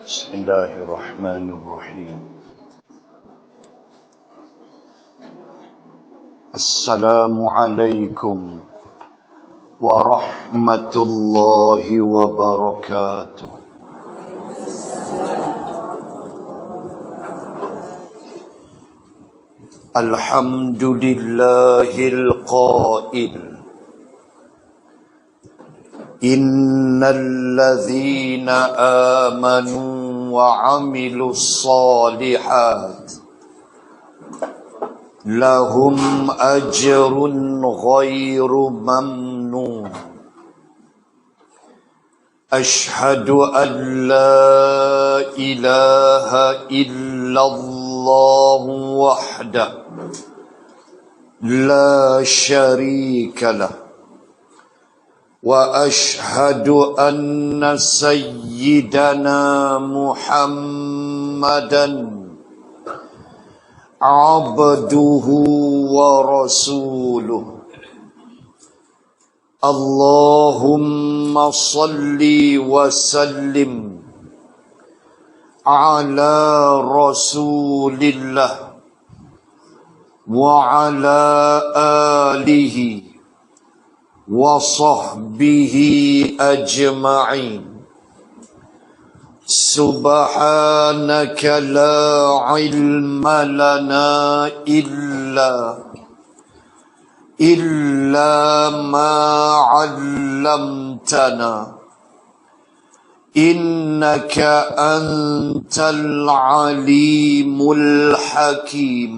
بسم الله الرحمن الرحيم. السلام عليكم ورحمة الله وبركاته. الحمد لله القائل: إن الذين آمنوا وعملوا الصالحات لهم أجر غير ممنون. أشهد أن لا إله إلا الله وحده لا شريك له، وأشهد أن سيدنا محمدا عبده ورسوله. اللهم صل وسلم على رسول الله وعلى آله وصحبه أجمعين. سبحانك لا علم لنا إلا ما علمتنا، إنك أنت العليم الحكيم.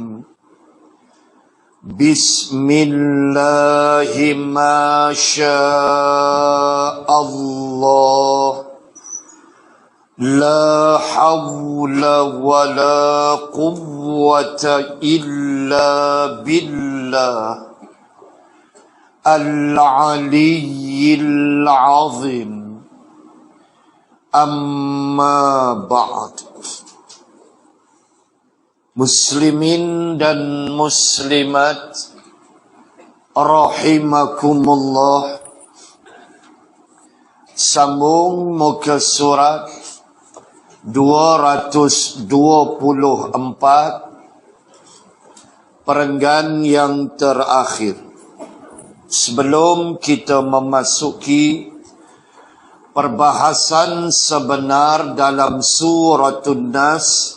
بسم الله ما شاء الله، لا حول ولا قوة إلا بالله العلي العظيم. أما بعد. Muslimin dan muslimat rahimakumullah, sambung muka surat 224, perenggan yang terakhir. Sebelum kita memasuki perbahasan sebenar dalam Suratun Nas,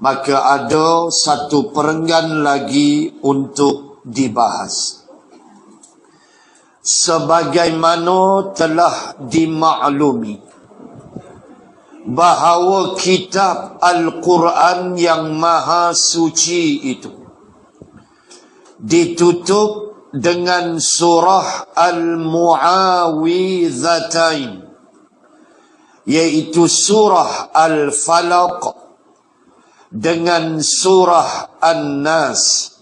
maka ada satu perenggan lagi untuk dibahas. Sebagaimana telah dimaklumi bahawa kitab Al-Quran yang maha suci itu ditutup dengan surah Al-Mu'awidhatain, yaitu surah Al-Falaq dengan surah An-Nas,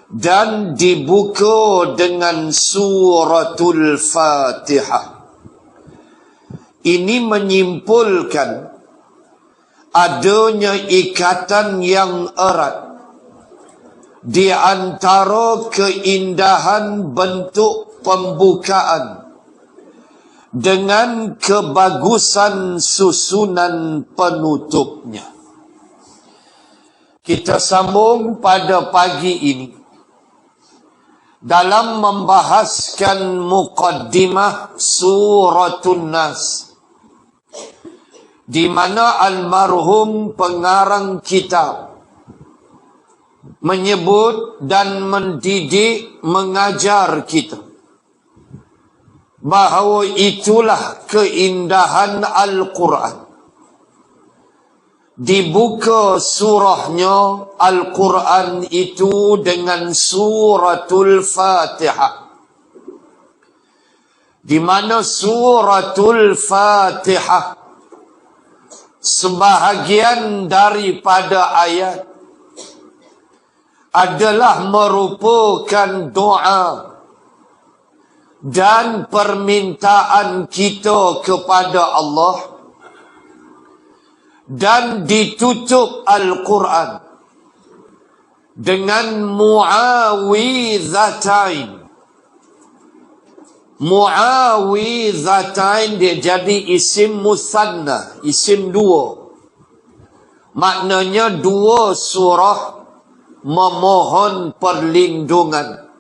dan dibuka dengan suratul Fatihah. Ini menyimpulkan adanya ikatan yang erat di antara keindahan bentuk pembukaan dengan kebagusan susunan penutupnya. Kita sambung pada pagi ini dalam membahaskan muqaddimah Suratun Nas, di mana almarhum pengarang kitab menyebut dan mendidik, mengajar kita bahawa itulah keindahan Al-Quran. Dibuka surahnya Al-Quran itu dengan suratul Fatihah, di mana suratul Fatihah sebahagian daripada ayat adalah merupakan doa dan permintaan kita kepada Allah, dan ditutup Al-Quran dengan mu'awidhatain, Mu'awidhatain dia jadi isim musanna, isim dua. Maknanya dua surah memohon perlindungan.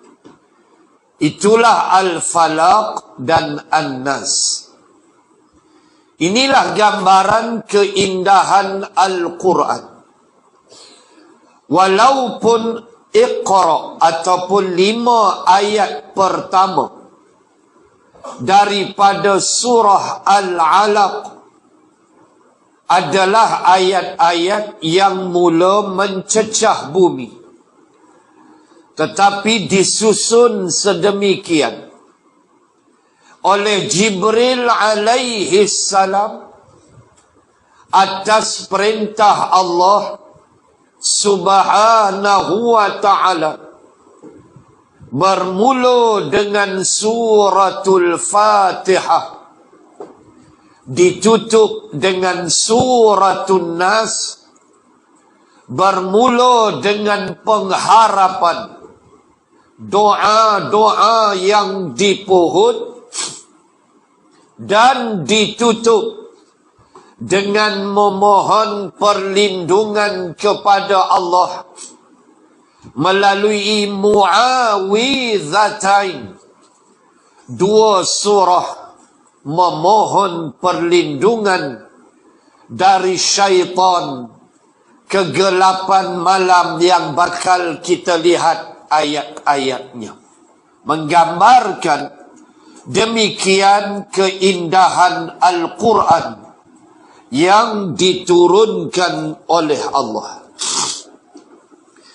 Itulah Al-Falaq dan An-Nas. Inilah gambaran keindahan Al-Quran. Walaupun Iqra ataupun 5 ayat pertama daripada surah Al-Alaq adalah ayat-ayat yang mula mencecah bumi. Tetapi disusun sedemikian oleh Jibril alaihi salam atas perintah Allah subhanahu wa ta'ala, bermula dengan suratul Fatihah, ditutup dengan suratul Nas, bermula dengan pengharapan, doa-doa yang dipuhut, dan ditutup dengan memohon perlindungan kepada Allah melalui mu'awidhatain, 2 surah memohon perlindungan dari syaitan, kegelapan malam yang bakal kita lihat ayat-ayatnya. Menggambarkan demikian keindahan Al-Quran yang diturunkan oleh Allah.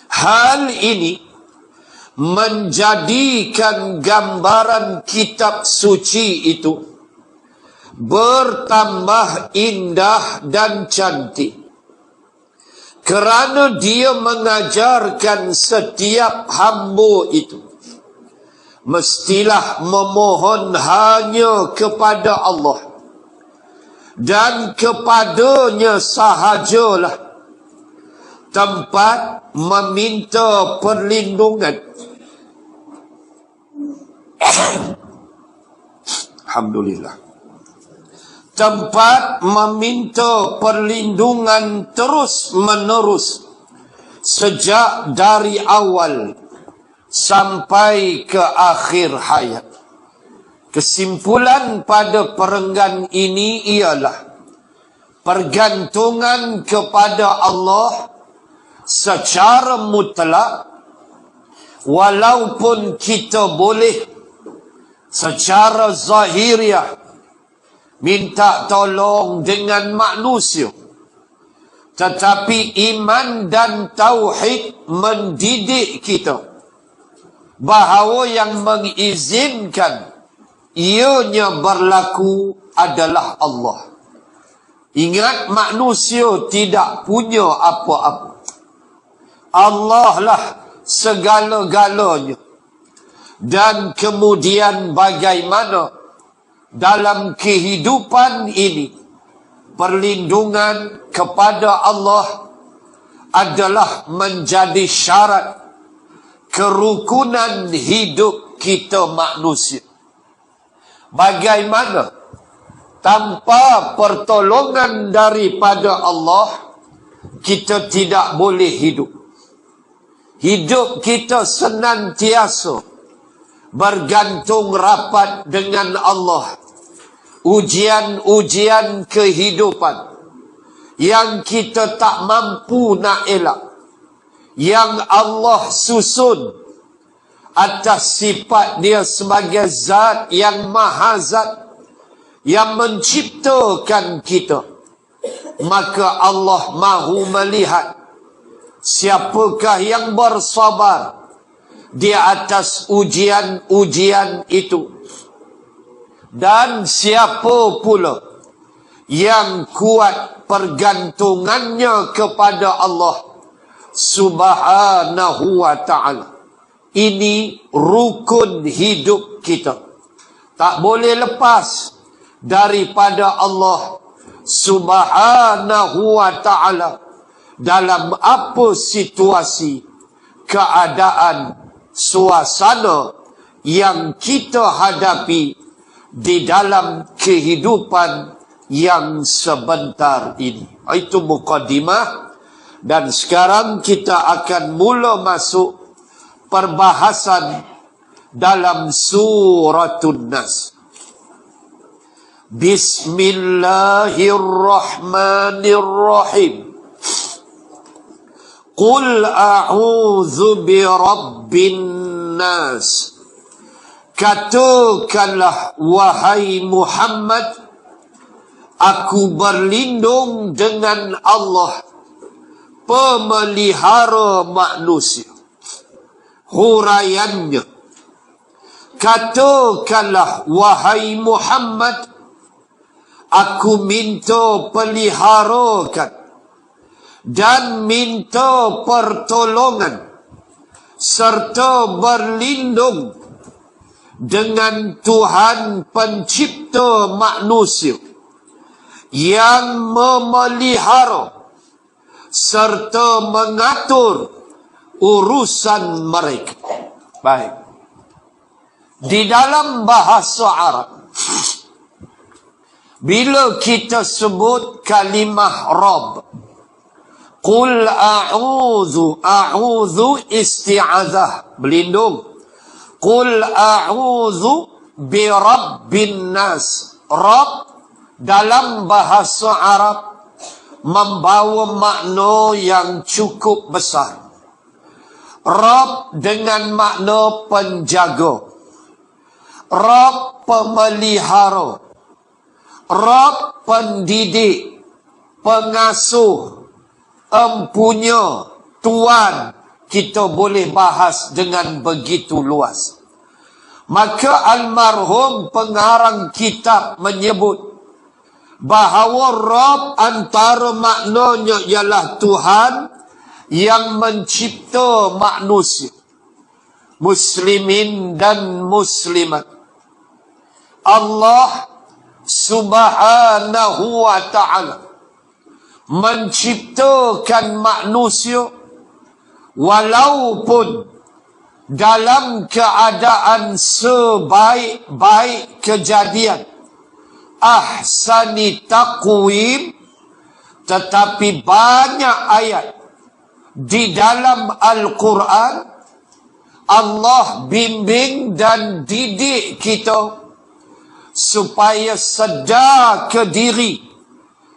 Hal ini menjadikan gambaran kitab suci itu bertambah indah dan cantik, kerana dia mengajarkan setiap hamba itu mestilah memohon hanya kepada Allah, dan kepadanya sahajalah tempat meminta perlindungan. Alhamdulillah. Tempat meminta perlindungan terus menerus sejak dari awal sampai ke akhir hayat. Kesimpulan pada perenggan ini ialah pergantungan kepada Allah secara mutlak, walaupun kita boleh secara zahiriah minta tolong dengan manusia, tetapi iman dan tauhid mendidik kita bahawa yang mengizinkan ianya berlaku adalah Allah. Ingat, manusia tidak punya apa-apa. Allah lah segala-galanya. Dan kemudian bagaimana dalam kehidupan ini perlindungan kepada Allah adalah menjadi syarat kerukunan hidup kita manusia. Bagaimana tanpa pertolongan daripada Allah kita tidak boleh hidup. Hidup kita senantiasa bergantung rapat dengan Allah. Ujian-ujian kehidupan yang kita tak mampu nak elak, yang Allah susun atas sifat dia sebagai zat yang maha zat, yang menciptakan kita, maka Allah mahu melihat siapakah yang bersabar di atas ujian-ujian itu, dan siapa pula yang kuat pergantungannya kepada Allah subhanahu wa ta'ala. Ini rukun hidup kita. Tak boleh lepas daripada Allah subhanahu wa ta'ala dalam apa situasi, keadaan, suasana yang kita hadapi di dalam kehidupan yang sebentar ini. Itu mukadimah, dan sekarang kita akan mula masuk perbahasan dalam Suratun Nas. Bismillahirrahmanirrahim. Qul a'udzu birabbin nas. Katakanlah wahai Muhammad, aku berlindung dengan Allah, pemelihara manusia. Huraiannya, katakanlah wahai Muhammad, aku minta peliharakan dan minta pertolongan serta berlindung dengan Tuhan pencipta manusia yang memelihara serta mengatur urusan mereka. Baik. Di dalam bahasa Arab, bila kita sebut kalimah Rabb, Qul a'udzu, a'udzu isti'adzah, berlindung. Qul a'udzu birabbin nas. Rabb dalam bahasa Arab membawa makna yang cukup besar. Rabb dengan makna penjaga, Rabb pemelihara, Rabb pendidik, pengasuh, empunya, Tuan. Kita boleh bahas dengan begitu luas. Maka almarhum pengarang kitab menyebut bahawa Rabb antara maknanya ialah Tuhan yang mencipta manusia, muslimin dan muslimat. Allah subhanahu wa ta'ala menciptakan manusia walaupun dalam keadaan sebaik-baik kejadian, ahsani taqwim, tetapi banyak ayat di dalam Al-Quran Allah bimbing dan didik kita supaya sedar ke diri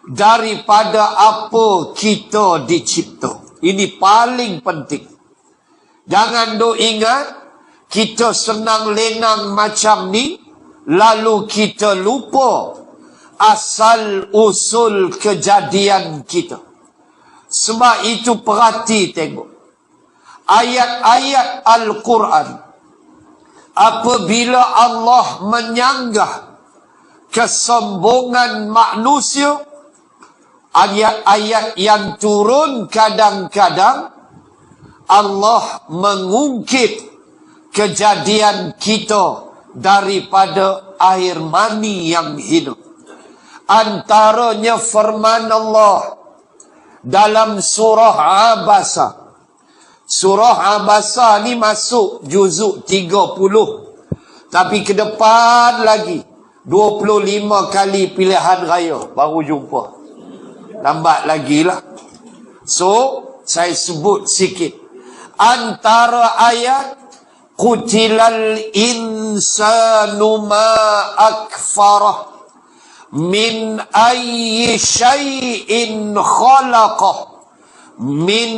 daripada apa kita dicipta. Ini paling penting. Jangan duk ingat kita senang lengang macam ni, lalu kita lupa asal usul kejadian kita. Sebab itu perhati tengok ayat-ayat Al-Quran. Apabila Allah menyanggah kesombongan manusia, ayat-ayat yang turun kadang-kadang Allah mengungkit kejadian kita daripada air mani yang hidup. Antaranya firman Allah dalam surah Abasa. Surah Abasa ni masuk juzuk 30. Tapi ke depan lagi 25 kali pilihan raya baru jumpa. Lambat lagi lah. So, saya sebut sikit. Antara ayat, Qutilal insanu ma akfarah min ayyi syai'in khalaqah min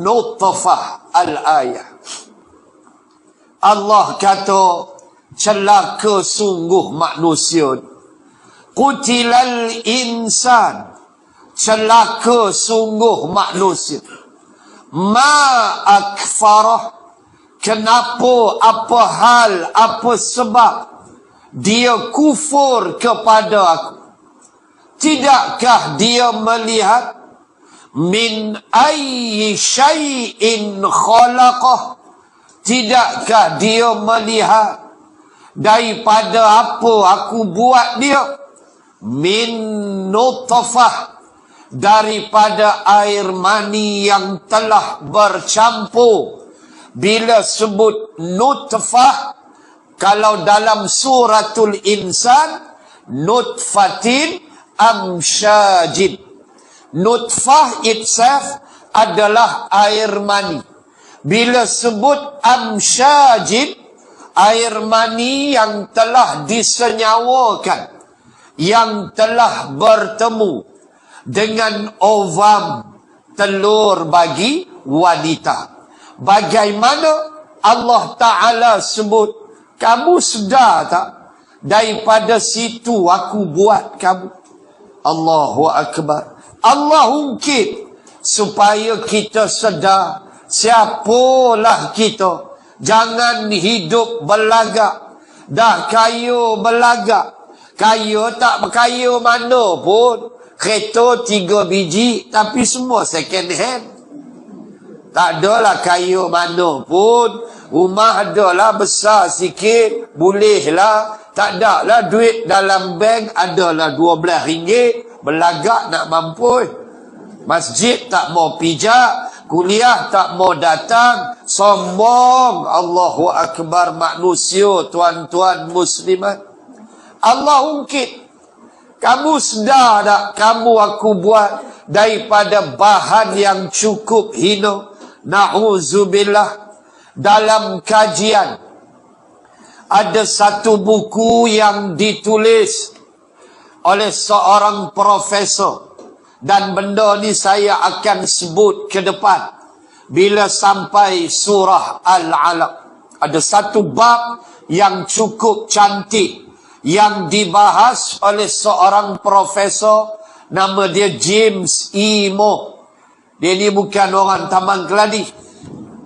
nutfah. Al-ayah. Allah kata, celaka sungguh manusia. Qutilal insan, celaka sungguh manusia. Ma akfarah, kenapa, apa hal, apa sebab dia kufur kepada aku? Tidakkah dia melihat min ayyi syai'in khalaqah? Tidakkah dia melihat daripada apa aku buat dia? Min nutfah, daripada air mani yang telah bercampur. Bila sebut nutfah, Kalau dalam suratul insan, nutfatin amsyajin. Nutfah itself adalah air mani. Bila sebut amsyajin, air mani yang telah disenyawakan, yang telah bertemu dengan ovam, telur bagi wanita. Bagaimana Allah Ta'ala sebut, kamu sedar tak? Daripada situ aku buat kamu. Allahu Akbar. Allah ungkit supaya kita sedar siapalah kita. Jangan hidup belagak. Dah kaya belagak. Kaya tak berkaya mana pun. Kereta 3 biji tapi semua second hand. Tak adalah kaya mana pun. Rumah adalah besar sikit, bolehlah. Tak ada lah duit dalam bank, adalah RM12. Belagak nak mampu. Masjid tak mau pijak, kuliah tak mau datang, sombong. Allahu Akbar manusia, tuan-tuan muslimat. Allah ungkit, kamu sedar tak kamu aku buat daripada bahan yang cukup hina. Na'udzubillah. Dalam kajian ada satu buku yang ditulis oleh seorang profesor, dan benda ni saya akan sebut ke depan bila sampai surah Al-Alaq. Ada satu bab yang cukup cantik yang dibahas oleh seorang profesor, nama dia James E. Moore. Dia ni bukan orang Taman Keladi,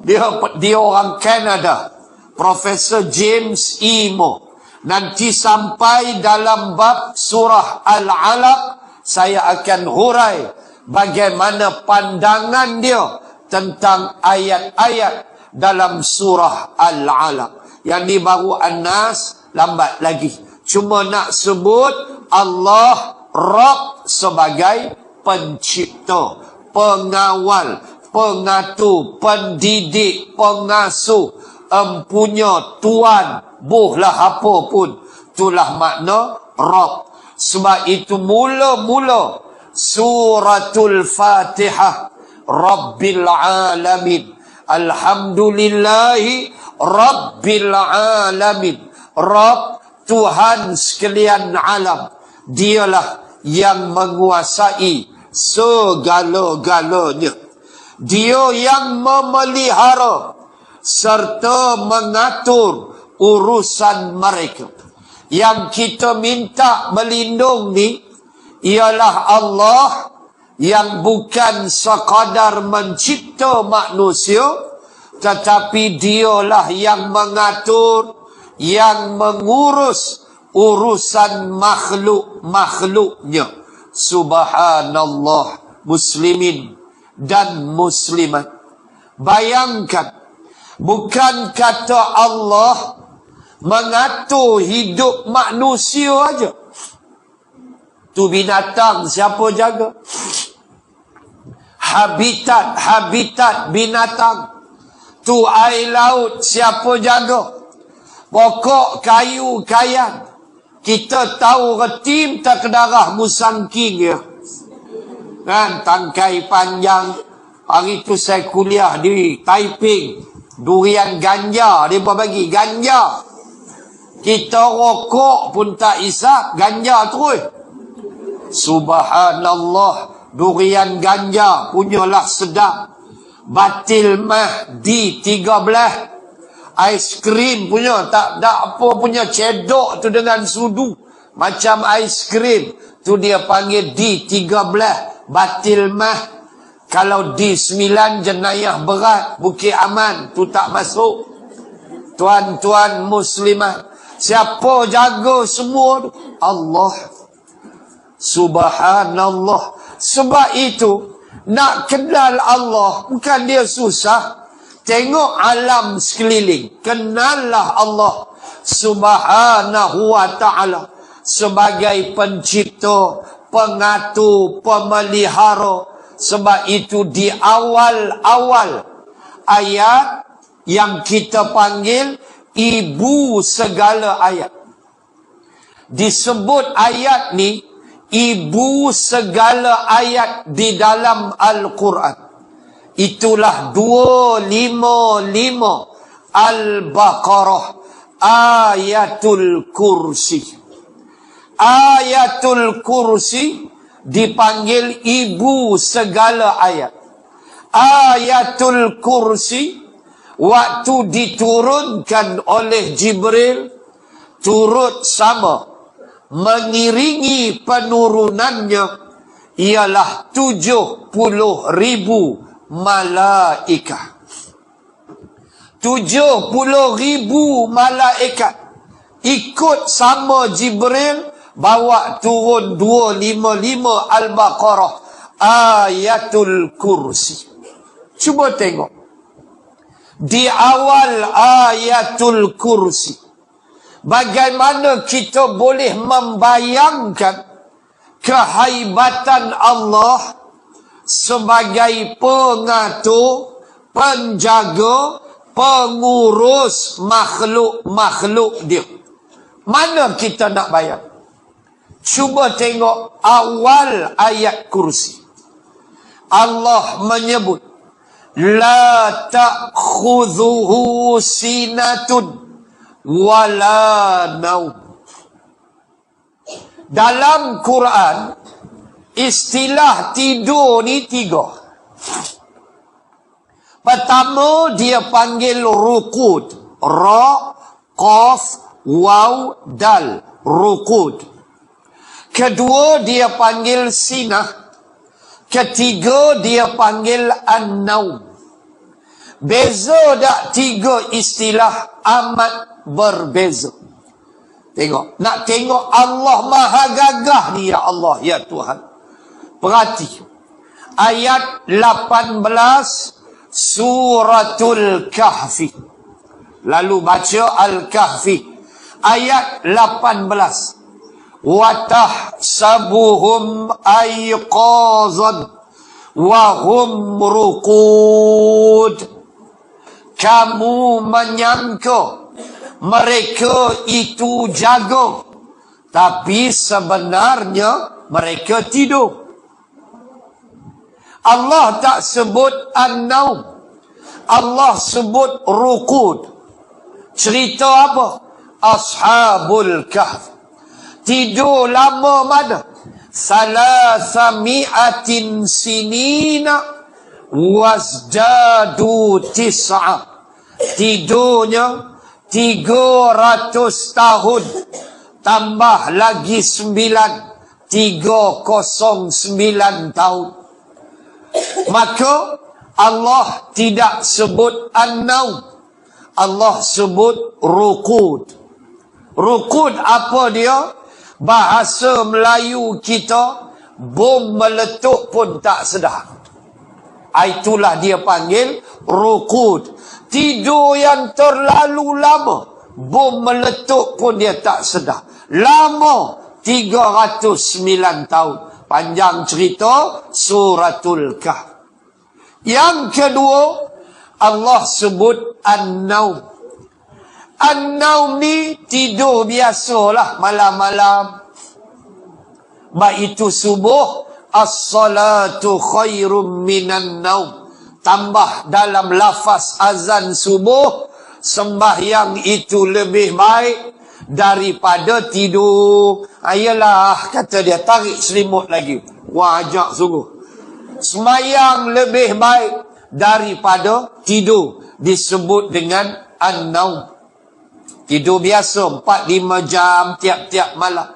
dia orang Kanada. Profesor James E. Moore. Nanti sampai dalam bab surah Al-Alaq, saya akan hurai bagaimana pandangan dia tentang ayat-ayat dalam surah Al-Alaq. Yang ni baru An-Nas, lambat lagi. Cuma nak sebut Allah Rabb sebagai pencipta, pengawal, pengatur, pendidik, pengasuh, empunya tuan, buhlah apa pun. Itulah makna Rabb. Sebab itu mula-mula suratul Fatihah, Rabbil Alamin, Alhamdulillahi Rabbil Alamin. Rabb, Tuhan sekalian alam. Dialah yang menguasai segala-galanya. Dia yang memelihara serta mengatur urusan mereka. Yang kita minta melindung ni ialah Allah yang bukan sekadar mencipta manusia, tetapi dialah yang mengatur, yang mengurus urusan makhluk-makhluknya. Subhanallah, muslimin dan muslimat. Bayangkan, bukan kata Allah mengatur hidup manusia aja. Tu binatang siapa jaga? Habitat binatang. Tu air laut siapa jaga? Pokok kayu kayan. Kita tahu retim tak kedarah musangking ya. Kan, tangkai panjang. Hari tu saya kuliah di Taiping. Durian ganja, dia bagi ganja. Kita rokok pun tak isap, ganja terus. Subhanallah, durian ganja punyalah sedap. Batil Mahdi 13. Aiskrim punya, tak ada apa punya cedok tu dengan sudu. Macam aiskrim. Tu dia panggil D13. Batil Mah. Kalau D9 jenayah berat, Bukit Aman, tu tak masuk. Tuan-tuan muslimat, siapa jaga semua tu? Allah. Subhanallah. Sebab itu, nak kenal Allah, bukan dia susah. Tengok alam sekeliling. Kenallah Allah Subhanahu wa ta'ala sebagai pencipta, pengatur, pemelihara. Sebab itu di awal-awal ayat yang kita panggil ibu segala ayat. Disebut ayat ni ibu segala ayat di dalam Al-Quran. Itulah 255 Al-Baqarah, Ayatul Kursi. Ayatul Kursi dipanggil ibu segala ayat. Ayatul Kursi waktu diturunkan oleh Jibril turut sama mengiringi penurunannya ialah 70,000 malaikat. 70,000 malaikat ikut sama Jibril bawa turun 255 Al-Baqarah, Ayatul Kursi. Cuba tengok di awal Ayatul Kursi, bagaimana kita boleh membayangkan kehaibatan Allah sebagai pengatur, penjaga, pengurus makhluk-makhluk dia. Mana kita nak bayang? Cuba tengok awal ayat kursi. Allah menyebut, La ta'khudhuhu sinatun wala naum. Dalam Quran, istilah tidur ni 3. Pertama, dia panggil rukud. Ra, qaf, waw, dal. Rukud. Kedua, dia panggil sinah. Ketiga, dia panggil an-naum. Beza tak 3 istilah amat berbeza. Tengok. Nak tengok Allah maha gagah ni ya Allah, ya Tuhan. Perhati. Ayat 18 Suratul Kahfi. Lalu baca Al-Kahfi. Ayat 18. وَتَحْسَبُهُمْ أَيْقَاظًا وَهُمْ رُقُودٌ. Kamu menyangka mereka itu jaga, tapi sebenarnya mereka tidur. Allah tak sebut an-naum, Allah sebut ruqud. Cerita apa? Ashabul Kahf. Tidur lama mana? 300 sinina wazdadu 9. Tidurnya 300 tahun tambah lagi 9, 309 tahun. Maka Allah tidak sebut an-naum, Allah sebut ruqud. Ruqud apa dia? Bahasa Melayu kita, bom meletup pun tak sedar. Itulah dia panggil ruqud. Tidur yang terlalu lama, bom meletup pun dia tak sedar. Lama, 309 tahun. Panjang cerita Suratul Kahf. Yang kedua, Allah sebut an-naum. An-naum ni tidur biasalah malam-malam. Baik itu subuh, as-salatu khairum minan naum. Tambah dalam lafaz azan subuh, sembahyang itu lebih baik daripada tidur. Ayalah, kata dia, tarik selimut lagi. Wah, ajak sungguh. Sembahyang lebih baik daripada tidur. Disebut dengan an-naum. Tidur biasa 4-5 jam tiap-tiap malam.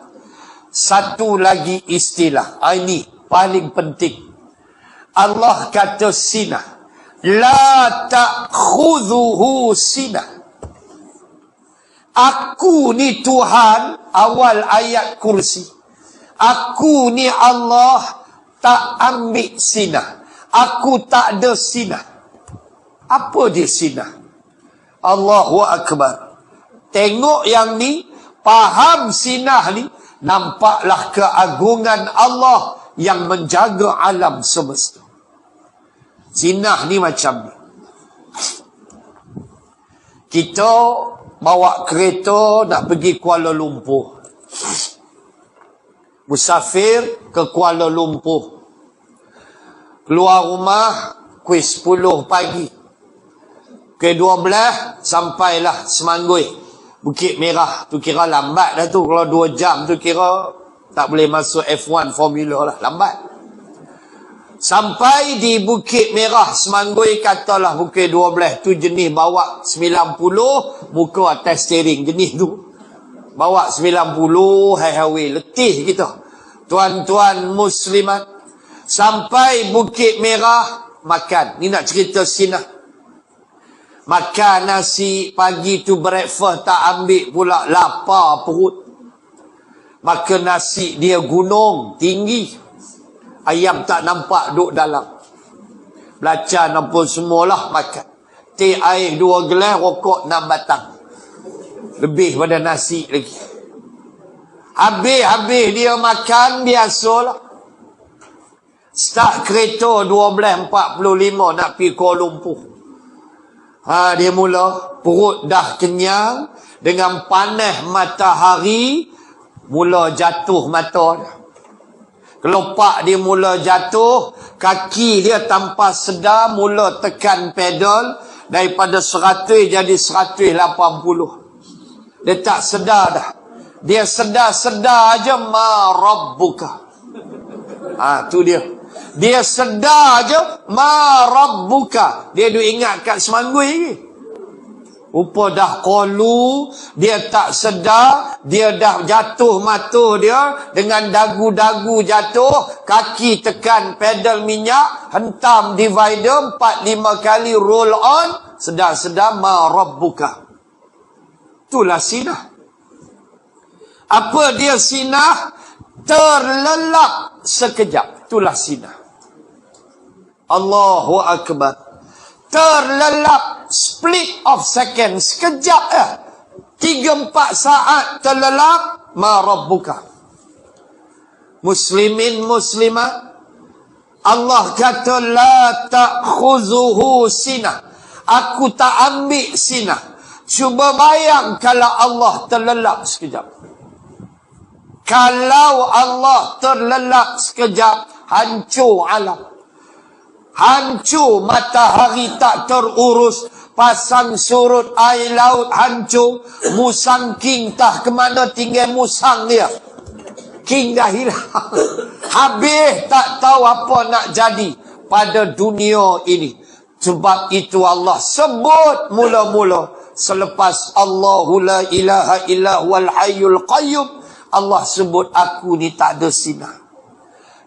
Satu lagi istilah, ini paling penting. Allah kata sinah. La ta'khudhuhu sinah. Aku ni Tuhan, awal ayat kursi. Aku ni Allah, tak ambil sinah. Aku tak ada sinah. Apa dia sinah? Allahu Akbar. Tengok yang ni, faham sinah ni, nampaklah keagungan Allah yang menjaga alam semesta. Sinah ni macam ni. Kita bawa kereta nak pergi Kuala Lumpur. Musafir ke Kuala Lumpur. Keluar rumah pukul 10 pagi. Pukul 12 sampailah Semangui. Bukit Merah tu kira lambat dah tu. Kalau 2 jam tu kira tak boleh masuk F1 Formula lah, lambat. Sampai di Bukit Merah Semangui, katalah pukul 12 tu jenis bawa 90, muka atas steering jenis tu. Bawa 90 highway, letih kita. Tuan-tuan muslimat, sampai Bukit Merah makan. Ni nak cerita Sinah. Makan nasi pagi tu, breakfast tak ambil pula, lapar perut. Makan nasi dia gunung tinggi. Ayam tak nampak duduk dalam. Belacan apa semualah makan. Teh air 2 gelas, rokok 6 batang. Lebih pada nasi lagi. Habis dia makan biasalah. Start kereta 12.45 nak pergi Kuala Lumpur. Dia mula perut dah kenyang, dengan panas matahari mula jatuh mata dia. Kelopak dia mula jatuh, kaki dia tanpa sedar mula tekan pedal daripada 100 jadi 180. Dia tak sedar dah. Dia sedar aja ma rabbuka. Tu dia. Dia sedar je ma rabbuka. Dia duk ingat kat Semangui lagi. Rupa dah qalu, dia tak sedar, dia dah jatuh mata dia, dengan dagu-dagu jatuh, kaki tekan pedal minyak, hentam divider 4-5 kali roll on, sedar-sedar ma rabbuka. Itulah Sinah. Apa dia Sinah? Terlelap sekejap. Itulah Sinah. Allahu Akbar. Terlelap, split of second, sekejap 3-4 saat terlelap, ma rabbuka. Muslimin muslimat, Allah kata la ta'khuzuhu sinah. Aku tak ambil sinah. Cuba bayang kalau Allah terlelap sekejap. Kalau Allah terlelap sekejap, hancur alam. Hancur, matahari tak terurus, pasang surut air laut hancur, musang king tak ke mana tinggal musang dia. King dah hilang. Habis tak tahu apa nak jadi pada dunia ini. Sebab itu Allah sebut mula-mula, selepas Allahu la ilaha illa huwal hayyul qayyum, Allah sebut aku ni tak ada sinah.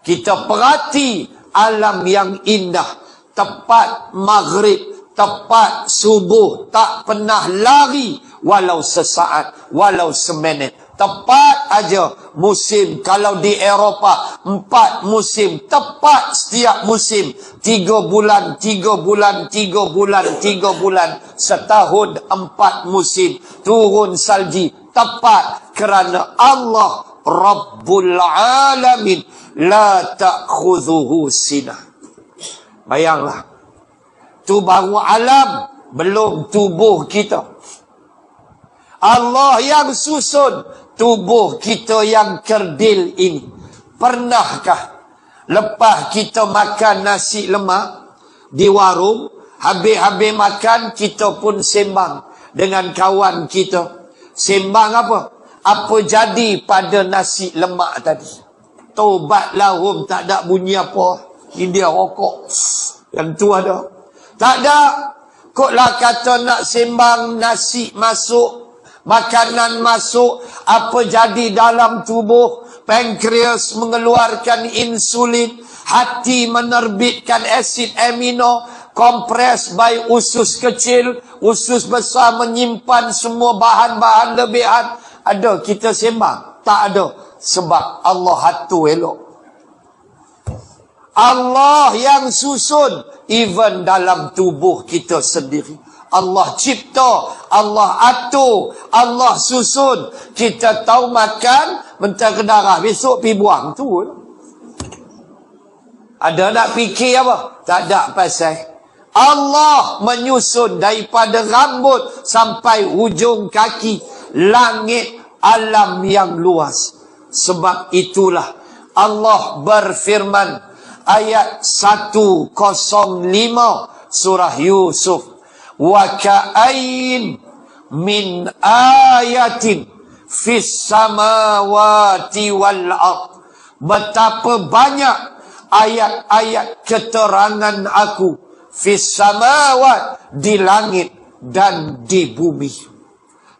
Kita perhati alam yang indah, tepat maghrib, tepat subuh, tak pernah lari walau sesaat, walau seminit. Tepat aja musim. Kalau di Eropah 4 musim, tepat setiap musim. 3 bulan, 3 bulan, 3 bulan, 3 bulan, setahun 4 musim. Turun salji, tepat, kerana Allah Rabbul Alamin, la ta'khudhuhu sinah. Bayanglah, tu baru alam, belum tubuh kita. Allah yang susun tubuh kita yang kerdil ini. Pernahkah lepas kita makan nasi lemak di warung, habis-habis makan kita pun sembang dengan kawan kita. Sembang apa? Apa jadi pada nasi lemak tadi? Taubatlah hum, tak ada bunyi apa. Ini dia rokok. Yang tu ada. Tak ada. Koklah kata nak sembang, nasi masuk, makanan masuk, apa jadi dalam tubuh? Pankreas mengeluarkan insulin, hati menerbitkan asid amino, kompres by usus kecil, usus besar menyimpan semua bahan-bahan lebihan. Ada kita sembang? Tak ada. Sebab Allah atur elok. Allah yang susun even dalam tubuh kita sendiri. Allah cipta, Allah atur, Allah susun. Kita tahu makan, bentar ke darah, besok pergi buang tu. Ada nak fikir apa? Tak ada pasal. Allah menyusun daripada rambut sampai hujung kaki langit alam yang luas. Sebab itulah Allah berfirman ayat 105 surah Yusuf, wa ka'ayyin min ayatin fis samawati wal ard. Betapa banyak ayat-ayat keterangan aku fis samawat, di langit dan di bumi.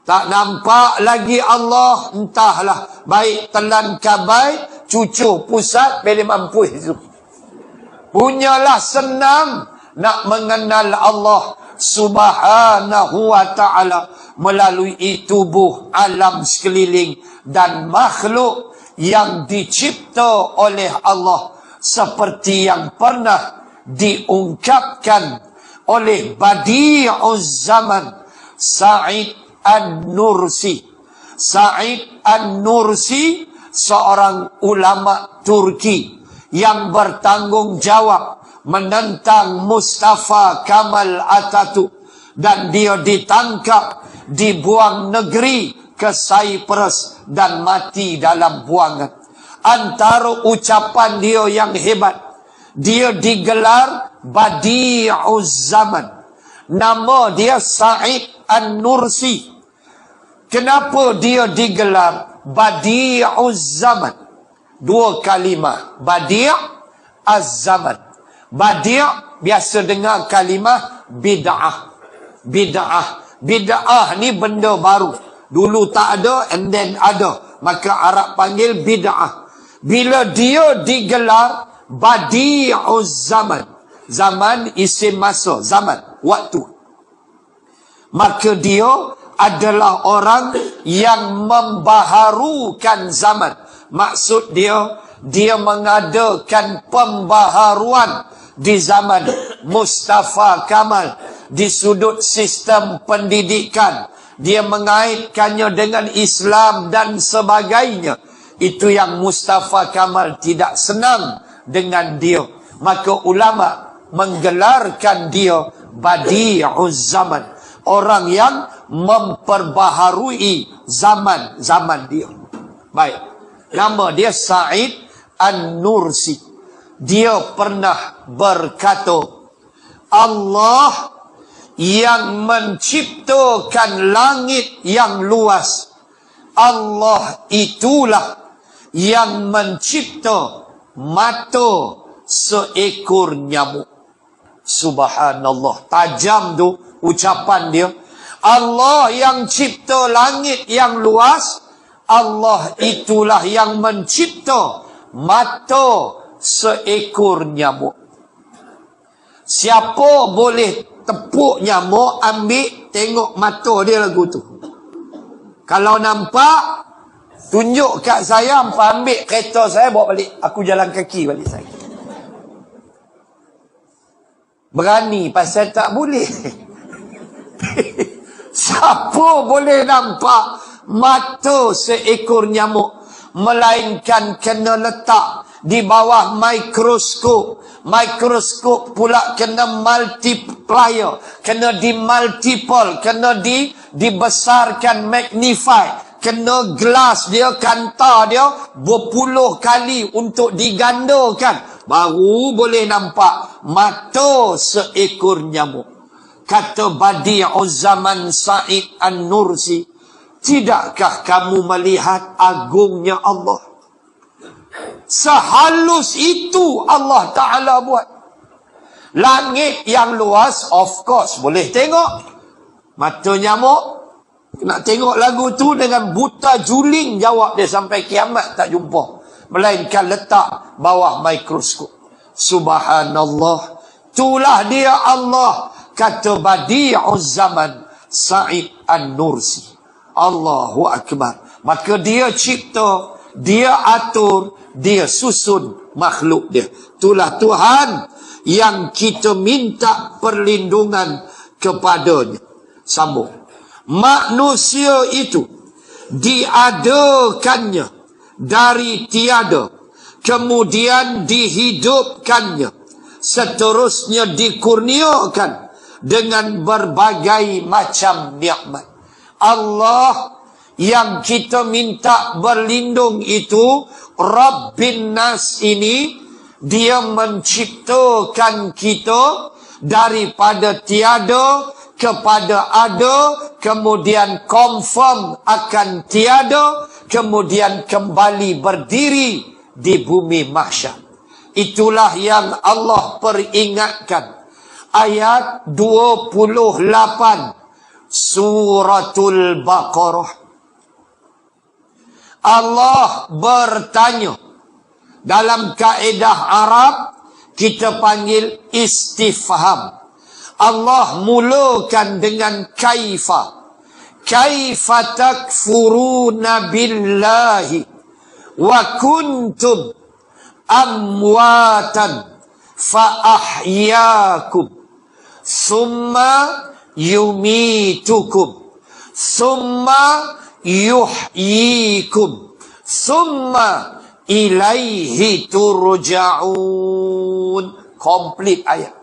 Tak nampak lagi Allah, entahlah baik telan kabai, cucuh pusat, boleh mampu itu. Punyalah senang nak mengenal Allah subhanahu wa ta'ala melalui tubuh alam sekeliling dan makhluk yang dicipta oleh Allah, seperti yang pernah diungkapkan oleh Badi'uz Zaman Sa'id An-Nursi. Sa'id An-Nursi seorang ulama Turki yang bertanggungjawab menentang Mustafa Kamal Atatürk, dan dia ditangkap, dibuang negeri ke Cyprus dan mati dalam buangan. Antara ucapan dia yang hebat, dia digelar Badi'uz Zaman. Nama dia Sa'id An-Nursi. Kenapa dia digelar Badi'uz Zaman? Dua kalimah, Badi' Az-Zaman. Badi' biasa dengar kalimah bid'ah. Bid'ah ni benda baru. Dulu tak ada and then ada. Maka Arab panggil bid'ah. Bila dia digelar Badi'uz Zaman. Zaman isim masa, zaman, waktu. Maka dia adalah orang yang membaharukan zaman. Maksud dia mengadakan pembaharuan di zaman Mustafa Kamal di sudut sistem pendidikan. Dia mengaitkannya dengan Islam dan sebagainya. Itu yang Mustafa Kamal tidak senang dengan dia. Maka ulama menggelarkan dia Badi'uz Zaman. Orang yang memperbaharui zaman dia. Baik. Nama dia Sa'id An-Nursi. Dia pernah berkata, Allah yang menciptakan langit yang luas, Allah itulah yang mencipta mata seekor nyamuk. Subhanallah. Tajam tu ucapan dia. Allah yang cipta langit yang luas, Allah itulah yang mencipta mata seekor nyamuk. Siapa boleh tepuk nyamuk, ambil, tengok mata dia lagu tu. Kalau nampak, tunjuk kat saya, ambil kereta saya, bawa balik. Aku jalan kaki balik saya. Berani, pasal tak boleh. Siapa boleh nampak mata seekor nyamuk, melainkan kena letak di bawah mikroskop. Mikroskop pula kena multiplier, kena di multiple, kena dibesarkan, magnify, kena gelas dia, kanta dia berpuluh kali untuk digandakan, baru boleh nampak mata seekor nyamuk. Kata Badi'uz Zaman Sa'id An-Nursi, tidakkah kamu melihat agungnya Allah? Sehalus itu Allah Ta'ala buat. Langit yang luas, of course, boleh tengok. Mata nyamuk, nak tengok lagu tu dengan buta juling, jawab dia sampai kiamat tak jumpa. Melainkan letak bawah mikroskop. Subhanallah. Itulah dia Allah. Kata Badi'uz Zaman Sa'id An-Nursi. Allahu Akbar. Maka dia cipta, dia atur, dia susun makhluk dia. Itulah Tuhan yang kita minta perlindungan kepadanya. Sambung. Manusia itu diadakannya dari tiada, kemudian dihidupkannya seterusnya dikurniakan dengan berbagai macam nikmat. Allah yang kita minta berlindung itu, Rabbin Nas ini, dia menciptakan kita daripada tiada kepada ada, kemudian confirm akan tiada, kemudian kembali berdiri di bumi mahsyar. Itulah yang Allah peringatkan. Ayat 28 Suratul Baqarah. Allah bertanya. Dalam kaedah Arab kita panggil istifham. Allah mulakan dengan kaifa. Kaifa takfuruna billahi wa kuntum amwatan fa ahyakum summa yumitukum summa yuhyikum summa ilaihi turja'un. Komplit ayat.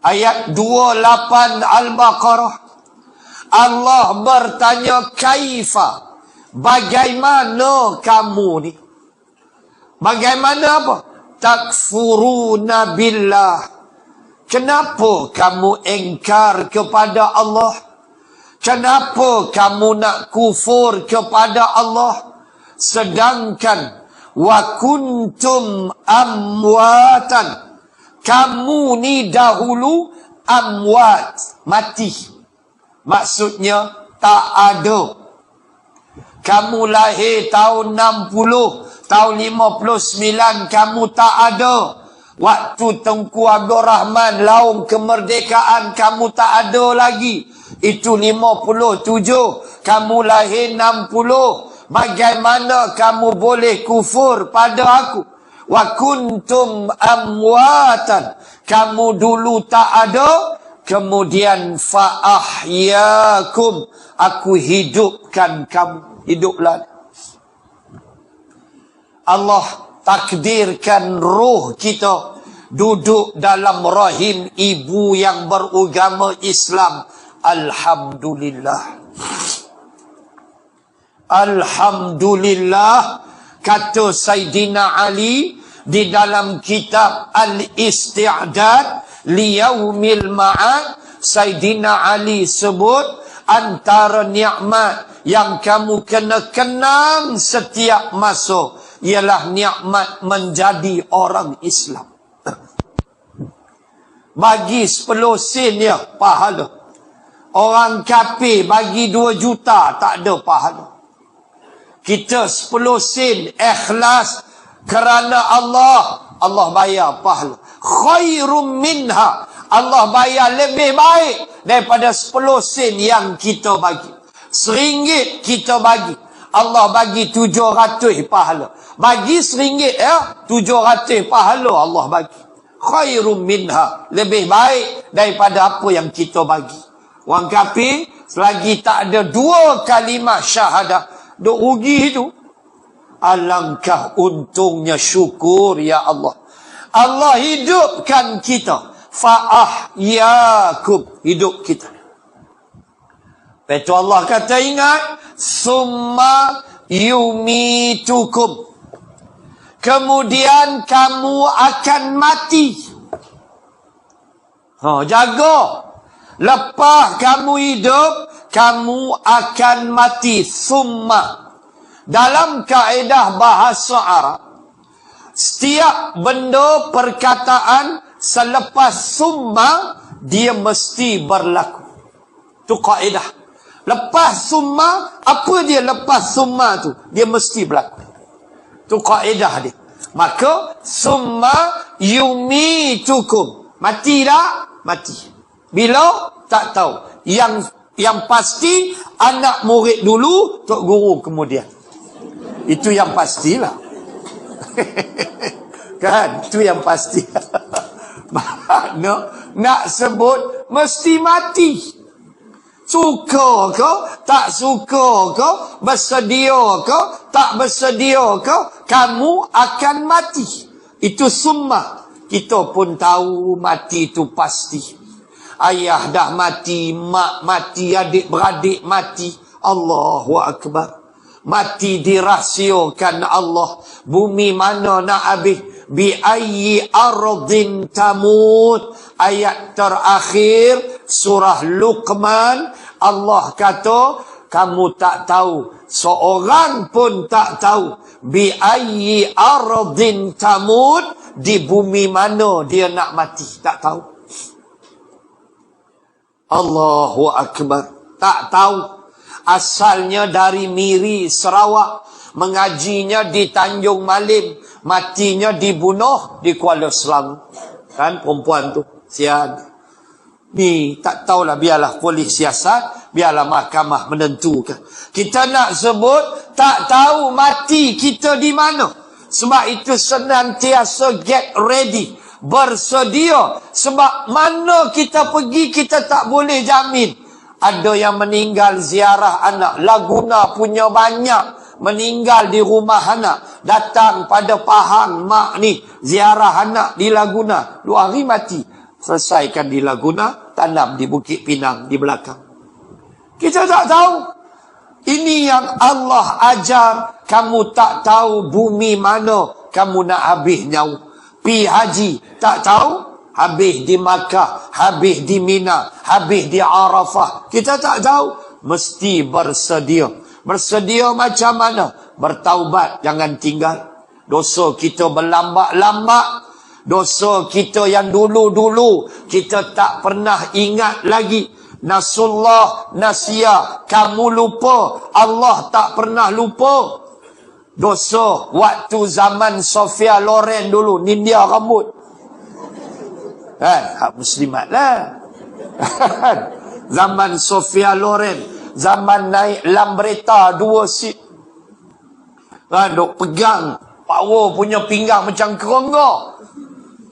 Ayat 28 Al-Baqarah. Allah bertanya, kaifa, bagaimana kamu ni? Bagaimana apa? Takfuruna billah. Kenapa kamu engkar kepada Allah? Kenapa kamu nak kufur kepada Allah? Sedangkan wa kuntum amwatan, kamu ni dahulu amwat, mati. Maksudnya tak ada. Kamu lahir tahun 60, tahun 59 kamu tak ada. Waktu Tengku Abdul Rahman laung kemerdekaan kamu tak ada lagi. Itu 57, kamu lahir 60. Bagaimana kamu boleh kufur pada aku? Wa kuntum amwatan, kamu dulu tak ada, kemudian fa ahyakum, aku hidupkan kamu. Hiduplah. Allah takdirkan ruh kita duduk dalam rahim ibu yang beragama Islam. Alhamdulillah. Alhamdulillah. Kata Sayyidina Ali di dalam kitab Al-Isti'dad Liyaumil Ma'ad, Sayyidina Ali sebut antara nikmat yang kamu kena kenang setiap masa ialah nikmat menjadi orang Islam. Bagi 10 sen ya pahala. Orang kafir bagi 2 juta tak ada pahala. Kita 10 sen ikhlas kerana Allah, Allah bayar pahala. Khairum minha, Allah bayar lebih baik daripada 10 sen yang kita bagi. RM1 kita bagi, Allah bagi 700 pahala. Bagi RM1 ya, 700 pahala Allah bagi. Khairum minha, lebih baik daripada apa yang kita bagi. Orang kafir selagi tak ada 2 kalimat syahadah, duk rugi itu. Alangkah untungnya syukur ya Allah. Allah hidupkan kita. Fa'ahyakum, hidup kita. Betul Allah kata, ingat, summa yumitukum, kemudian kamu akan mati. Jaga. Lepas kamu hidup, kamu akan mati. Summa. Dalam kaedah bahasa Arab, setiap benda perkataan selepas summa, dia mesti berlaku. Itu kaedah. Lepas summa, apa dia lepas summa tu? Dia mesti berlaku. Itu kaedah dia. Maka, summa yumitukum. Mati tak? Mati. Bila? Tak tahu. Yang pasti, anak murid dulu, tok guru kemudian. Itu yang pastilah. Kan? Itu yang pasti. Nak sebut, mesti mati. Suka ke? Tak suka ke? Bersedia ke? Tak bersedia ke? Kamu akan mati. Itu summa. Kita pun tahu mati itu pasti. Ayah dah mati, mak mati, adik-beradik mati. Allahu Akbar. Mati dirahsiakan Allah. Bumi mana nak habis? Bi ayyi ardin tamut. Ayat terakhir surah Luqman. Allah kata, kamu tak tahu. Seorang pun tak tahu. Bi ayyi ardin tamut. Di bumi mana dia nak mati. Tak tahu. Allahu Akbar. Tak tahu. Asalnya dari Miri, Sarawak. Mengajinya di Tanjung Malim. Matinya dibunuh di Kuala Selangor. Kan perempuan tu. Sian. Ni tak tahulah, biarlah polis siasat. Biarlah mahkamah menentukan. Kita nak sebut tak tahu mati kita di mana. Sebab itu senantiasa get ready. Bersedia. Sebab mana kita pergi kita tak boleh jamin. Ada yang meninggal ziarah anak. Laguna punya banyak. Meninggal di rumah anak. Datang pada Pahang, mak ni. Ziarah anak di Laguna. 2 hari mati. Selesaikan di Laguna. Tanam di Bukit Pinang di belakang. Kita tak tahu. Ini yang Allah ajar. Kamu tak tahu bumi mana kamu nak habis nyawa. Pi haji. Tak tahu. Habis di Makkah, habis di Mina, habis di Arafah. Kita tak tahu. Mesti bersedia. Bersedia macam mana? Bertaubat, jangan tinggal. Dosa kita berlambak-lambak. Dosa kita yang dulu-dulu kita tak pernah ingat lagi. Nasullah, nasia. Kamu lupa. Allah tak pernah lupa. Dosa waktu zaman Sophia Loren dulu. Nindia rambut. Hak muslimat lah. Zaman Sophia Loren. Zaman naik Lambretta 2 seat. Duk pegang power punya pinggang macam kerongga.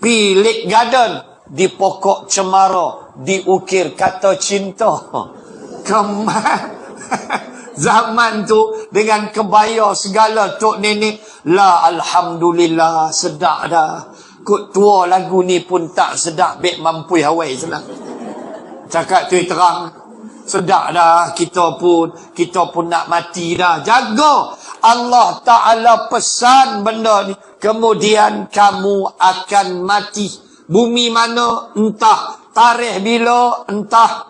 Pi Lake Garden. Di pokok cemara. Diukir kata cinta. Kemah. Zaman tu dengan kebaya segala tok nenek. La alhamdulillah sedap dah. Kut tua lagu ni pun tak sedap. Bek mampu Hawaii senang. Cakap tu terang. Sedap dah. Kita pun nak mati dah. Jaga. Allah Ta'ala pesan benda ni. Kemudian kamu akan mati. Bumi mana? Entah. Tarikh bila? Entah.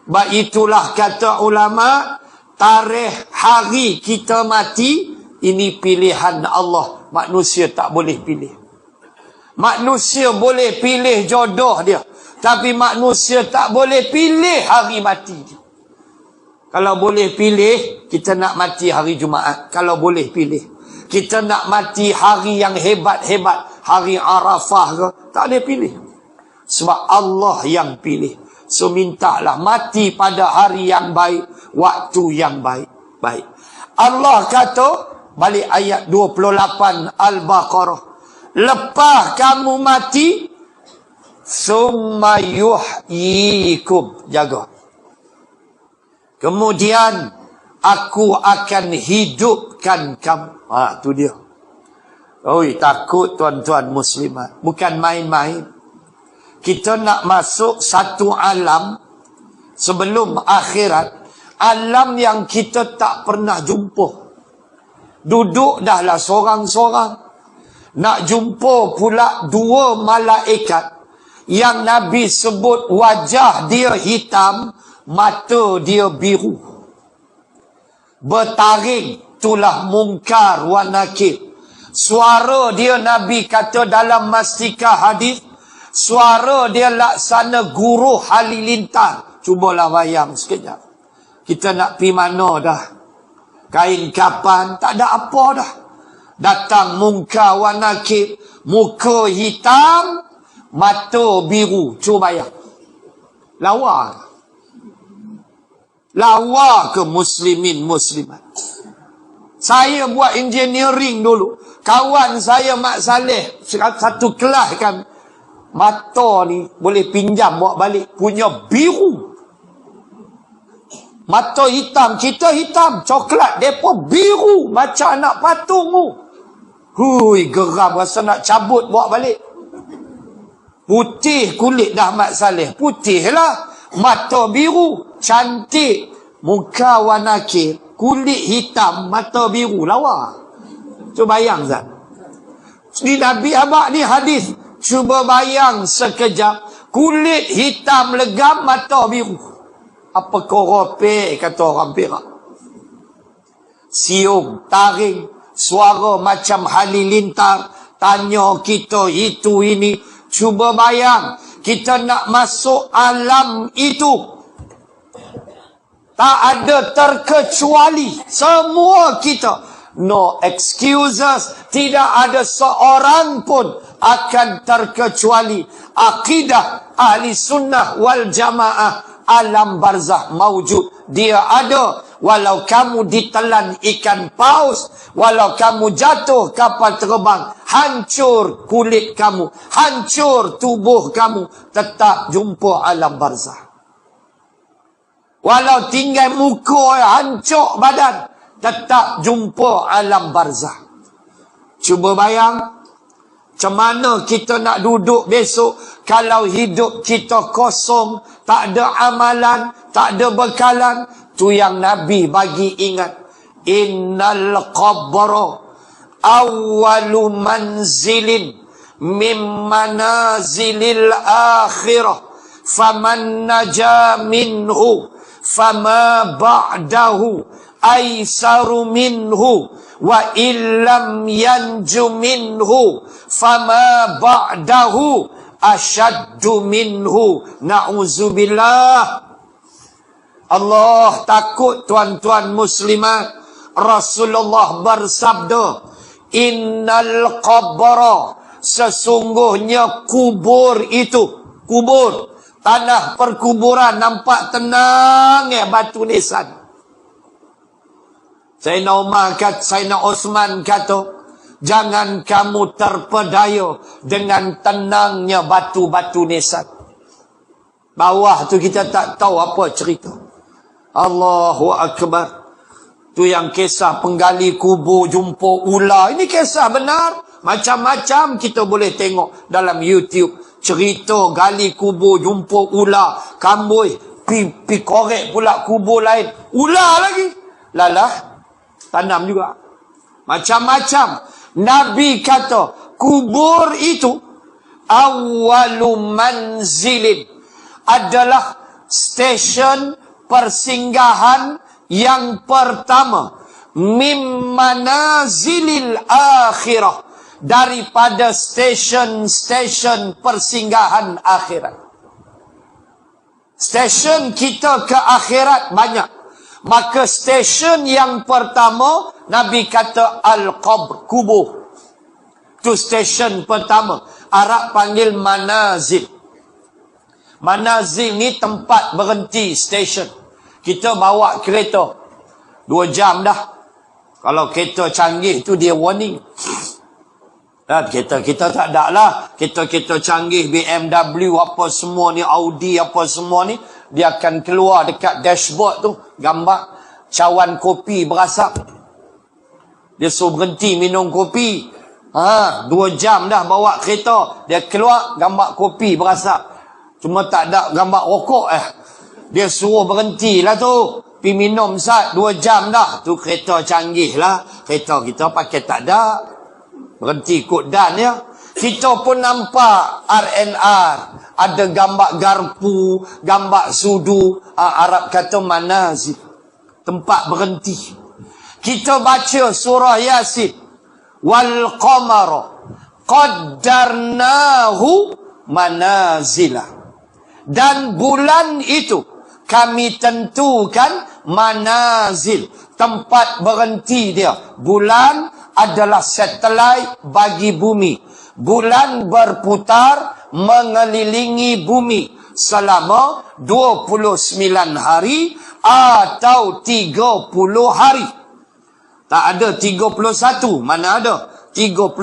Sebab itulah kata ulama. Tarikh hari kita mati. Ini pilihan Allah. Manusia tak boleh pilih. Manusia boleh pilih jodoh dia. Tapi manusia tak boleh pilih hari mati dia. Kalau boleh pilih, kita nak mati hari Jumaat. Kalau boleh pilih. Kita nak mati hari yang hebat-hebat. Hari Arafah ke. Tak boleh pilih. Sebab Allah yang pilih. So mintalah mati pada hari yang baik. Waktu yang baik. Allah kata, balik ayat 28 Al-Baqarah. Lepas kamu mati, summa yuhyikum. Jaga. Kemudian aku akan hidupkan kamu. Tu dia. Oi, takut tuan-tuan muslimat. Bukan main-main. Kita nak masuk satu alam sebelum akhirat. Alam yang kita tak pernah jumpa. Duduk dahlah sorang-sorang. Nak jumpa pula 2 malaikat yang Nabi sebut wajah dia hitam, mata dia biru. Bertaring, itulah Munkar wa Nakir. Suara dia Nabi kata dalam mastikah hadis, suara dia laksana guru halilintar. Cubalah bayang sekejap. Kita nak pi mana dah? Kain kapan, tak ada apa dah. Datang Munkar wa Nakir, muka hitam, mata biru. Cuba bayang. Lawa ke muslimin muslimat? Saya buat engineering dulu. Kawan saya Mak Saleh, satu kelas kan. Mata ni boleh pinjam bawa balik. Punya biru. Mata hitam, kita hitam. Coklat, mereka biru. Macam anak patung tu. Hui, geram rasa nak cabut bawa balik. Putih kulit dah Mat Saleh. Putih lah. Mata biru. Cantik. Muka warna kir. Kulit hitam. Mata biru. Lawa. Cuba bayang Zat. Ni Nabi Abang ni hadis. Cuba bayang sekejap. Kulit hitam legam. Mata biru. Apa kau ropek kata orang Perak. Siung. Taring. Suara macam halilintar. Tanya kita itu ini. Cuba bayang. Kita nak masuk alam itu. Tak ada terkecuali. Semua kita. No excuses. Tidak ada seorang pun akan terkecuali. Akidah ahli sunnah wal jamaah. Alam barzah mawujud. Dia ada. Walau kamu ditelan ikan paus, walau kamu jatuh kapal terbang, hancur kulit kamu, hancur tubuh kamu, tetap jumpa alam barzah. Walau tinggal muka, hancur badan, tetap jumpa alam barzah. Cuba bayang, macam mana kita nak duduk besok kalau hidup kita kosong, tak ada amalan, tak ada bekalan. Tu yang Nabi bagi ingat. Innal qabra awwalu manzilin min manazilil akhirah. Faman naja minhu fama ba'dahu aisaru minhu. Wa illam yanju minhu fama ba'dahu asyaddu minhu. Na'udzubillah. Allah takut tuan-tuan muslimat. Rasulullah bersabda, innal qabra, sesungguhnya kubur itu, kubur, tanah perkuburan nampak tenang ya, batu nisan. Sayyidina Osman kata, jangan kamu terpedaya dengan tenangnya batu-batu nisan. Bawah tu kita tak tahu apa cerita. Allahu Akbar. Tu yang kisah penggali kubur jumpa ular. Ini kisah benar. Macam-macam kita boleh tengok dalam YouTube. Cerita gali kubur jumpa ular. Kamboi pi korek pula kubur lain. Ular lagi. Lalah. Tanam juga. Macam-macam. Nabi kata kubur itu awwalu manzilin, adalah stesen persinggahan yang pertama mim manazilil akhirah, daripada stesen-stesen persinggahan akhirat. Stesen kita ke akhirat banyak. Maka stesen yang pertama Nabi kata al-qabr, kubur. Itu stesen pertama. Arab panggil manazil. Manazil ni tempat berhenti, stesen. Kita bawa kereta 2 jam dah. Kalau kereta canggih tu dia warning. Kereta kita tak ada lah. Kereta canggih BMW apa semua ni, Audi apa semua ni, dia akan keluar dekat dashboard tu gambar cawan kopi berasap. Dia suruh berhenti minum kopi. 2 jam dah bawa kereta, dia keluar gambar kopi berasap. Cuma tak ada gambar rokok Dia suruh berhenti lah tu. Pergi minum sat 2 jam dah. Tu kereta canggih lah. Kereta kita pakai tak ada. Berhenti ikut dan ya. Kita pun nampak RNR. Ada gambar garpu, gambar sudu. Arab kata manazil. Tempat berhenti. Kita baca surah Yasin. Wal qamara qaddarnahu manazila. Dan bulan itu kami tentukan manazil, tempat berhenti dia. Bulan adalah satelit bagi bumi. Bulan berputar mengelilingi bumi selama 29 hari atau 30 hari. Tak ada 31. Mana ada 31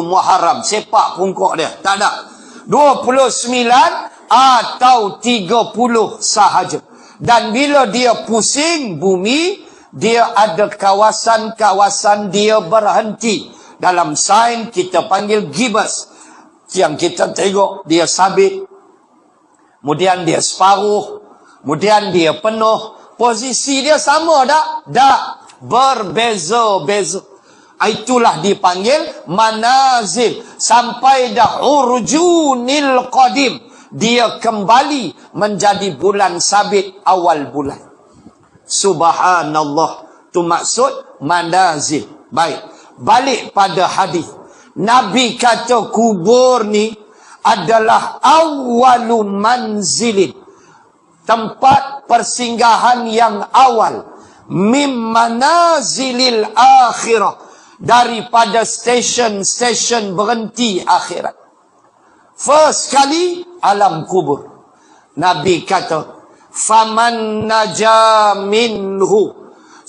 Muharram, sepak pungkok dia. Tak ada. 29 atau 30 sahaja. Dan bila dia pusing bumi, dia ada kawasan-kawasan dia berhenti. Dalam sains kita panggil gibbous. Yang kita tengok dia sabit, kemudian dia separuh, kemudian dia penuh. Posisi dia sama tak? Tak. Berbeza-beza. Itulah dipanggil manazil. Sampai dah urjunil qadim. Dia kembali menjadi bulan sabit awal bulan. Subhanallah. Tu maksud manazil. Baik. Balik pada hadis. Nabi kata kubur ni adalah awalu manzilin. Tempat persinggahan yang awal. Mim manazilil akhirah. Daripada stesen-stesen berhenti akhirat. First kali, alam kubur. Nabi kata, faman naja minhu.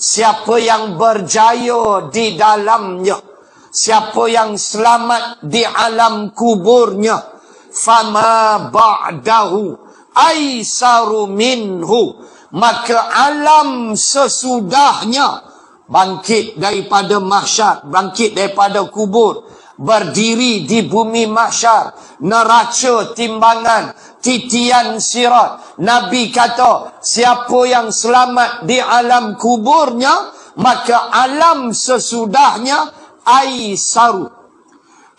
Siapa yang berjaya di dalamnya, siapa yang selamat di alam kuburnya, fama ba'dahu aisaru minhu. Maka alam sesudahnya, bangkit daripada mahsyar, bangkit daripada kubur, berdiri di bumi mahsyar, neraca timbangan, titian sirat. Nabi kata, siapa yang selamat di alam kuburnya, maka alam sesudahnya aisaru.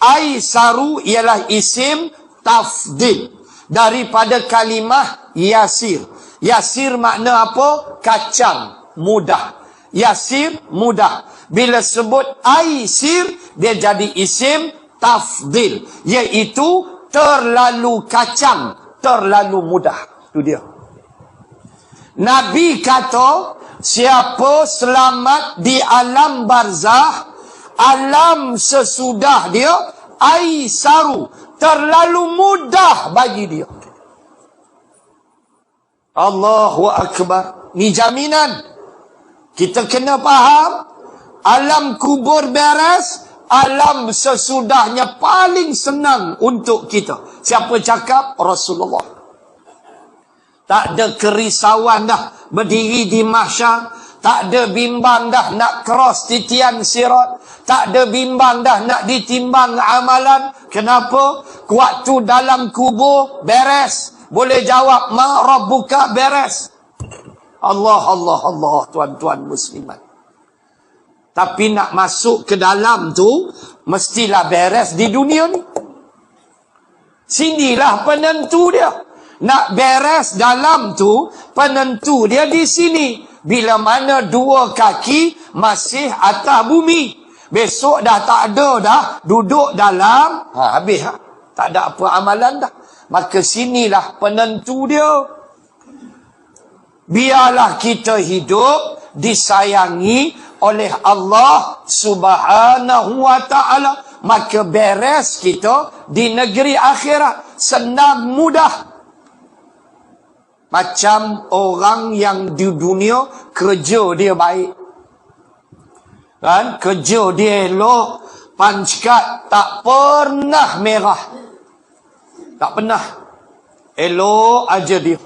Aisaru ialah isim tafdil daripada kalimah yasir. Yasir makna apa? Kacang, mudah. Yasir, mudah. Bila sebut aisir, dia jadi isim tafdil. Iaitu terlalu kacang, terlalu mudah. Itu dia. Nabi kata, siapa selamat di alam barzah, alam sesudah dia, aisaru, terlalu mudah bagi dia. Allahu Akbar. Ni jaminan. Kita kena faham, alam kubur beres, alam sesudahnya paling senang untuk kita. Siapa cakap? Rasulullah. Tak ada kerisauan dah berdiri di mahsyar, tak ada bimbang dah nak cross titian sirat, tak ada bimbang dah nak ditimbang amalan. Kenapa? Waktu dalam kubur beres. Boleh jawab, ma rabbuka, beres. Allah, Allah, Allah, tuan-tuan muslimat. Tapi nak masuk ke dalam tu, mestilah beres di dunia ni. Sinilah penentu dia. Nak beres dalam tu, penentu dia di sini. Bila mana dua kaki masih atas bumi. Besok dah tak ada dah, duduk dalam, habis ha? Tak ada apa amalan dah. Maka sinilah penentu dia. Biarlah kita hidup disayangi oleh Allah Subhanahu wa ta'ala. Maka beres kita di negeri akhirat. Senang, mudah. Macam orang yang di dunia kerja dia baik. Kan? Kerja dia elok. Pancat tak pernah merah. Tak pernah. Elok aja dia.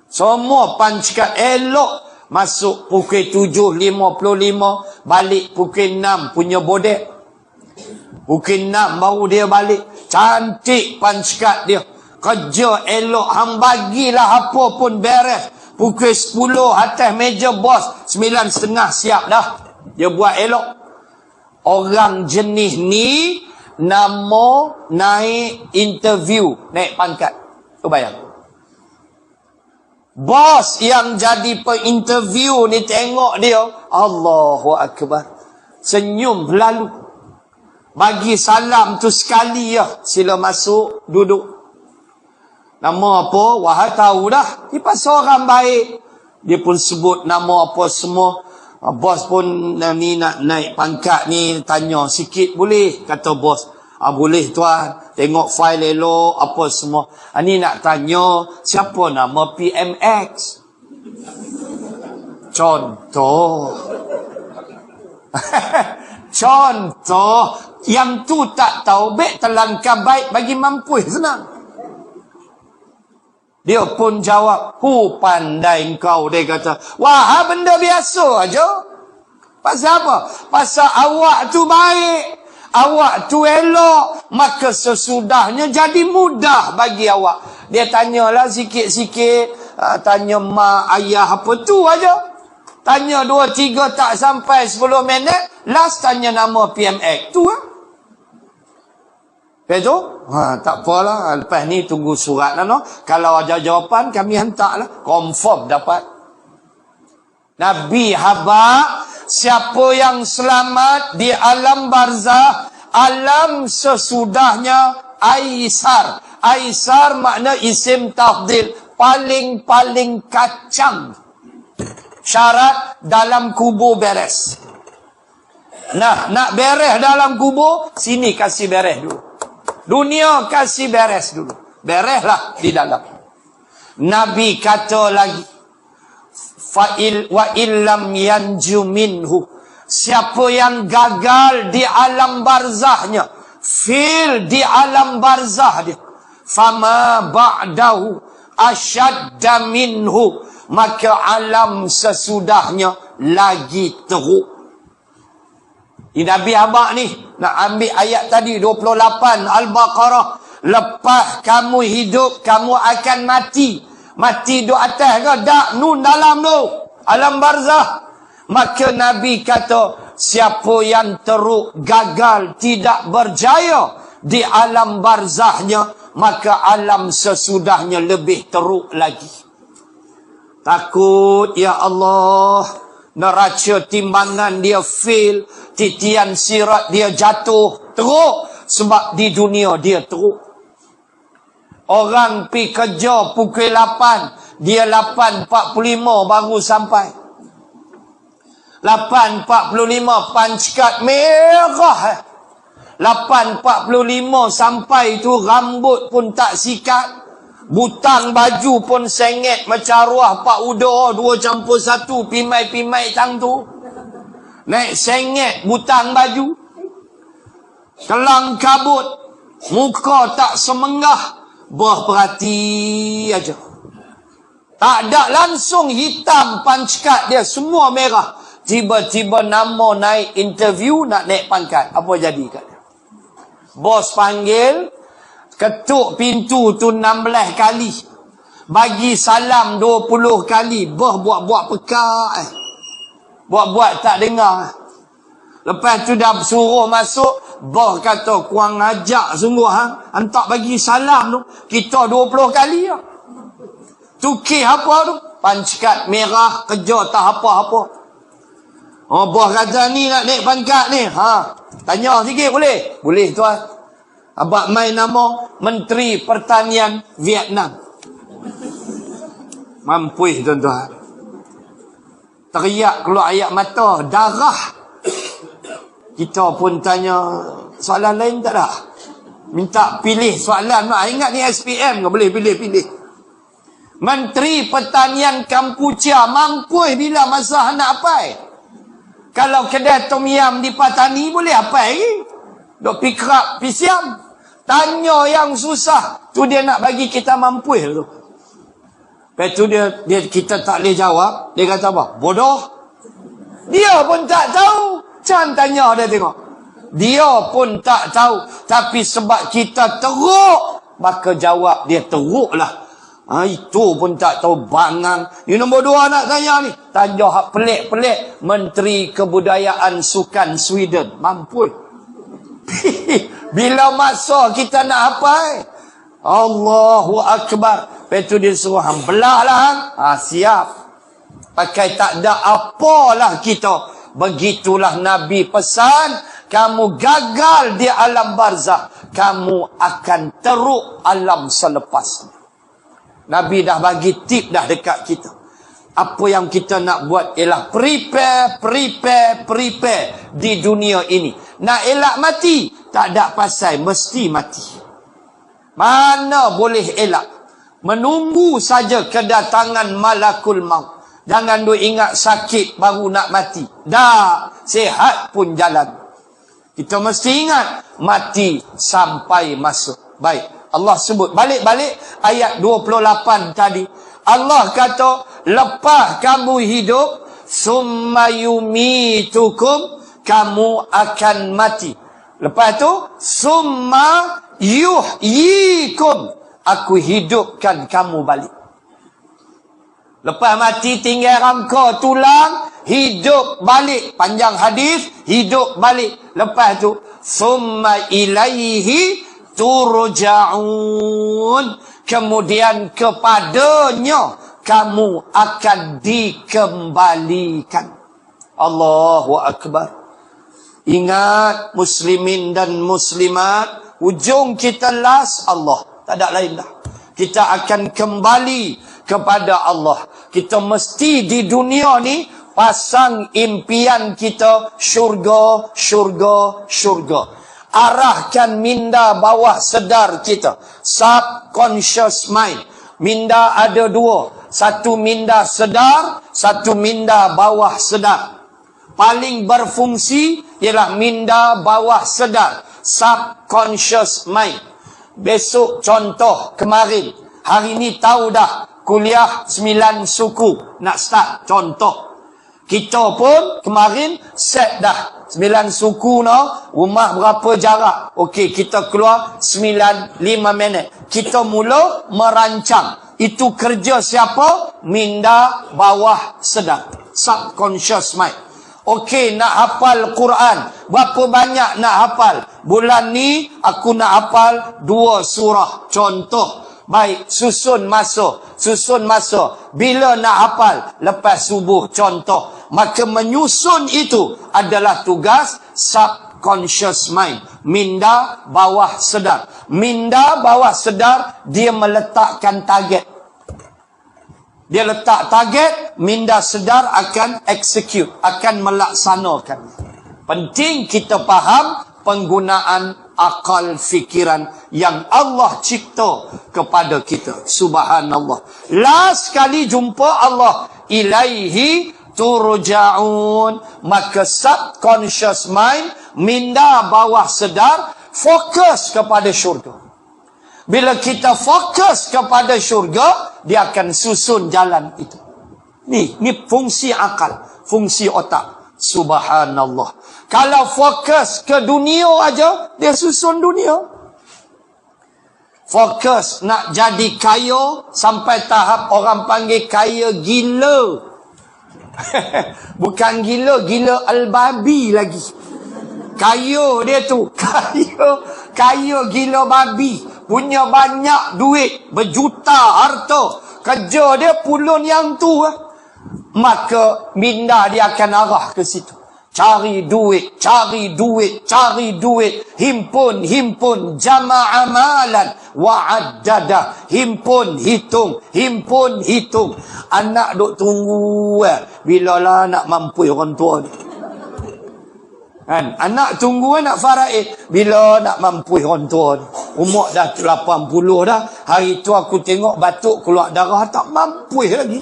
Semua pancat elok. Masuk pukul 7.55, balik pukul 6 punya bodek. Pukul 6 baru dia balik. Cantik pancat dia. Kerja elok. Hang bagilah apa pun beres. Pukul 10 atas meja bos. 9.30 siap dah. Dia buat elok. Orang jenis ni nama naik interview, naik pangkat. Tu bayang. Bos yang jadi perinterview ni tengok dia, Allahu Akbar. Senyum berlalu. Bagi salam tu sekali ya. Sila masuk, duduk. Nama apa? Wahai tahu dah. Dia pasal orang baik. Dia pun sebut nama apa semua. Bos pun ni nak naik pangkat ni, tanya sikit boleh? Kata bos. Boleh tuan. Tengok file elok, apa semua. Ni nak tanya, siapa nama PMX? Contoh. Contoh. Yang tu tak tahu, baik telangkap baik bagi mampu, senang. Dia pun jawab, pandai kau. Dia kata, wah, benda biasa aja. Pasal apa? Pasal awak tu baik. Awak tu elok, maka sesudahnya jadi mudah bagi awak. Dia tanyalah sikit-sikit, tanya mak, ayah, apa tu aja. Tanya 2, 3 tak sampai 10 minit, last tanya nama PMX tu lah. Lepas tu, tak apalah, lepas ni tunggu surat lah no. Kalau ada jawapan, kami hantar lah. Confirm dapat. Nabi habaq, siapa yang selamat di alam barzah, alam sesudahnya aisar. Aisar makna isim tafdil, paling-paling kacang. Syarat dalam kubur beres. Nah, nak beres dalam kubur, sini kasih beres dulu. Dunia kasih beres dulu. Bereslah di dalam. Nabi kata lagi, wa illam yanju minhu, siapa yang gagal di alam barzahnya, fail di alam barzah dia, fama ba'dahu asyadda minhu, maka alam sesudahnya lagi teruk. Ini Nabi habaq ni nak ambil ayat tadi 28 Al-Baqarah. Lepas kamu hidup, kamu akan mati. Mati duk atas ke? Tak, nun dalam tu, alam barzah. Maka Nabi kata, siapa yang teruk, gagal, tidak berjaya di alam barzahnya, maka alam sesudahnya lebih teruk lagi. Takut, ya Allah, neraca timbangan dia fail, titian sirat dia jatuh, teruk. Sebab di dunia dia teruk. Orang pi kerja pukul 8, dia 8.45 baru sampai. 8.45 pancat merah. 8.45 sampai tu rambut pun tak sikat. Butang baju pun sengit macam arwah Pak Udo 2+1 pimai-pimai tang tu. Naik sengit butang baju. Kelang kabut. Muka tak semenggah. Berperhati aja. Tak ada, langsung hitam pancat dia, semua merah. Tiba-tiba nama naik interview, nak naik pangkat. Apa jadi kat dia? Bos panggil, ketuk pintu tu 16 kali. Bagi salam 20 kali. Buat-buat pekak. Buat-buat tak dengar. Lepas tu dah suruh masuk, bos kata, kurang ajak sungguh hantar bagi salam tu. Kita 20 kali lah. Tukih apa tu? Pangkat merah, kerja tak apa-apa. Oh, bos kata ni nak naik pangkat ni. Tanya sikit boleh? Boleh tuan. Abang main nama Menteri Pertanian Vietnam. Mampus tuan-tuan. Teriak keluar air mata, darah. Kita pun tanya, soalan lain tak ada? Minta pilih soalan. Ingat ni SPM ke? Boleh pilih. Menteri Pertanian Kampuchea mampu bila masa nak apa? Kalau kedai tom yam di Patani boleh apa lagi? Dok pikrap pisiam. Tanya yang susah. Tu dia nak bagi kita mampu tu. Lepas tu dia kita tak boleh jawab. Dia kata apa? Bodoh. Dia pun tak tahu. Jangan tanya dia tengok. Dia pun tak tahu. Tapi sebab kita teruk, maka jawab dia teruk lah. Itu pun tak tahu bangang. Ini nombor 2 nak tanya ni. Tanya hak pelik-pelik. Menteri Kebudayaan Sukan Sweden. Mampu. Bila masa kita nak apa? Allahu Akbar. Lepas tu dia suruh belah lah. Siap. Pakai tak ada apalah kita. Begitulah Nabi pesan, kamu gagal di alam barzah, kamu akan teruk alam selepas. Nabi dah bagi tip dah dekat kita. Apa yang kita nak buat ialah prepare di dunia ini. Nak elak mati, tak ada pasal mesti mati. Mana boleh elak? Menunggu saja kedatangan malakul maut. Jangan duk ingat sakit baru nak mati. Dah, sihat pun jalan. Kita mesti ingat, mati sampai masuk. Baik, Allah sebut. Balik ayat 28 tadi. Allah kata, lepas kamu hidup, summa yumitukum, kamu akan mati. Lepas tu, summa yuhyikum. Aku hidupkan kamu balik. Lepas mati tinggal rangka tulang, hidup balik. Panjang hadis, hidup balik. Lepas tu, summa ilaihi turja'un. Kemudian kepadanya kamu akan dikembalikan. Allahu Akbar. Ingat muslimin dan muslimat, ujung kita last Allah. Tak ada lain dah. Kita akan kembali kepada Allah. Kita mesti di dunia ni pasang impian kita syurga, syurga, syurga. Arahkan minda bawah sedar kita, subconscious mind. Minda ada dua. Satu minda sedar, satu minda bawah sedar. Paling berfungsi ialah minda bawah sedar, subconscious mind. Besok contoh kemarin, hari ni tahu dah kuliah 9 suku nak start. Contoh, kita pun kemarin set dah 9 suku no, rumah berapa jarak. Okey, kita keluar 5 minit. Kita mula merancang. Itu kerja siapa? Minda bawah sedar, subconscious mind. Okey, nak hafal Quran. Berapa banyak nak hafal? Bulan ni aku nak hafal 2 surah. Contoh. Baik, susun masa. Bila nak hafal? Lepas subuh, contoh. Maka menyusun itu adalah tugas subconscious mind. Minda bawah sedar. Minda bawah sedar, dia meletakkan target. Dia letak target, minda sedar akan execute, akan melaksanakan. Penting kita faham penggunaan akal fikiran yang Allah cipta kepada kita. Subhanallah. Last kali jumpa Allah, ilaihi turja'un. Maka subconscious mind, minda bawah sedar, fokus kepada syurga. Bila kita fokus kepada syurga, dia akan susun jalan itu. Ni fungsi akal, fungsi otak. Subhanallah. Kalau fokus ke dunia aja, dia susun dunia. Fokus nak jadi kaya sampai tahap orang panggil kaya gila. Bukan gila, gila al-babi lagi. Kaya dia tu, kaya gila babi. Punya banyak duit, berjuta harta. Kerja dia pulun yang tu. Maka minda dia akan arah ke situ. Cari duit. Himpun. Jama'a malan wa'addada. Himpun, hitung. Anak duk tunggu. Bila lah nak mampu orang tua ni. Kan? Anak tunggu nak faraid. Bila nak mampu orang tua ni. Umur dah 80 dah. Hari tu aku tengok batuk keluar darah. Tak mampu lagi.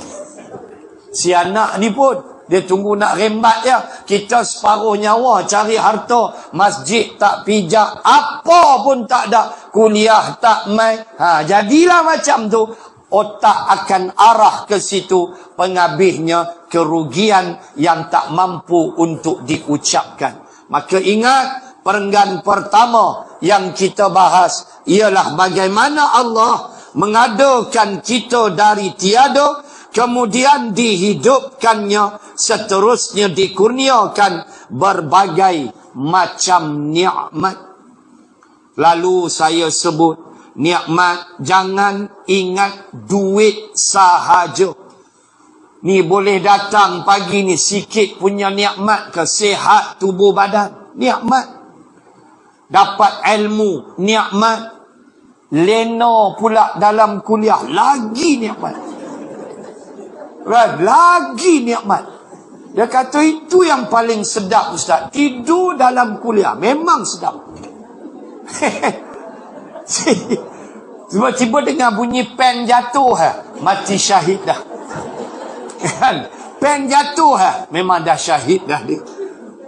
Si anak ni pun, dia tunggu nak rembat ya. Kita separuh nyawa cari harta. Masjid tak pijak. Apa pun tak ada. Kuliah tak mai. Jadilah macam tu. Otak akan arah ke situ. Penghabisnya kerugian yang tak mampu untuk diucapkan. Maka ingat, perenggan pertama yang kita bahas ialah bagaimana Allah mengadakan kita dari tiada, kemudian dihidupkannya, seterusnya dikurniakan berbagai macam nikmat. Lalu saya sebut, nikmat jangan ingat duit sahaja. Ni boleh datang pagi ni sikit punya nikmat ke, sihat tubuh badan, nikmat. Dapat ilmu, nikmat. Lena pula dalam kuliah, lagi nikmat. Right? Lagi nikmat. Dia kata itu yang paling sedap Ustaz. Tidur dalam kuliah memang sedap. Tiba-tiba dengar bunyi pen jatuh, mati syahid dah. Kan? Pen jatuh, memang dah syahid dah dia.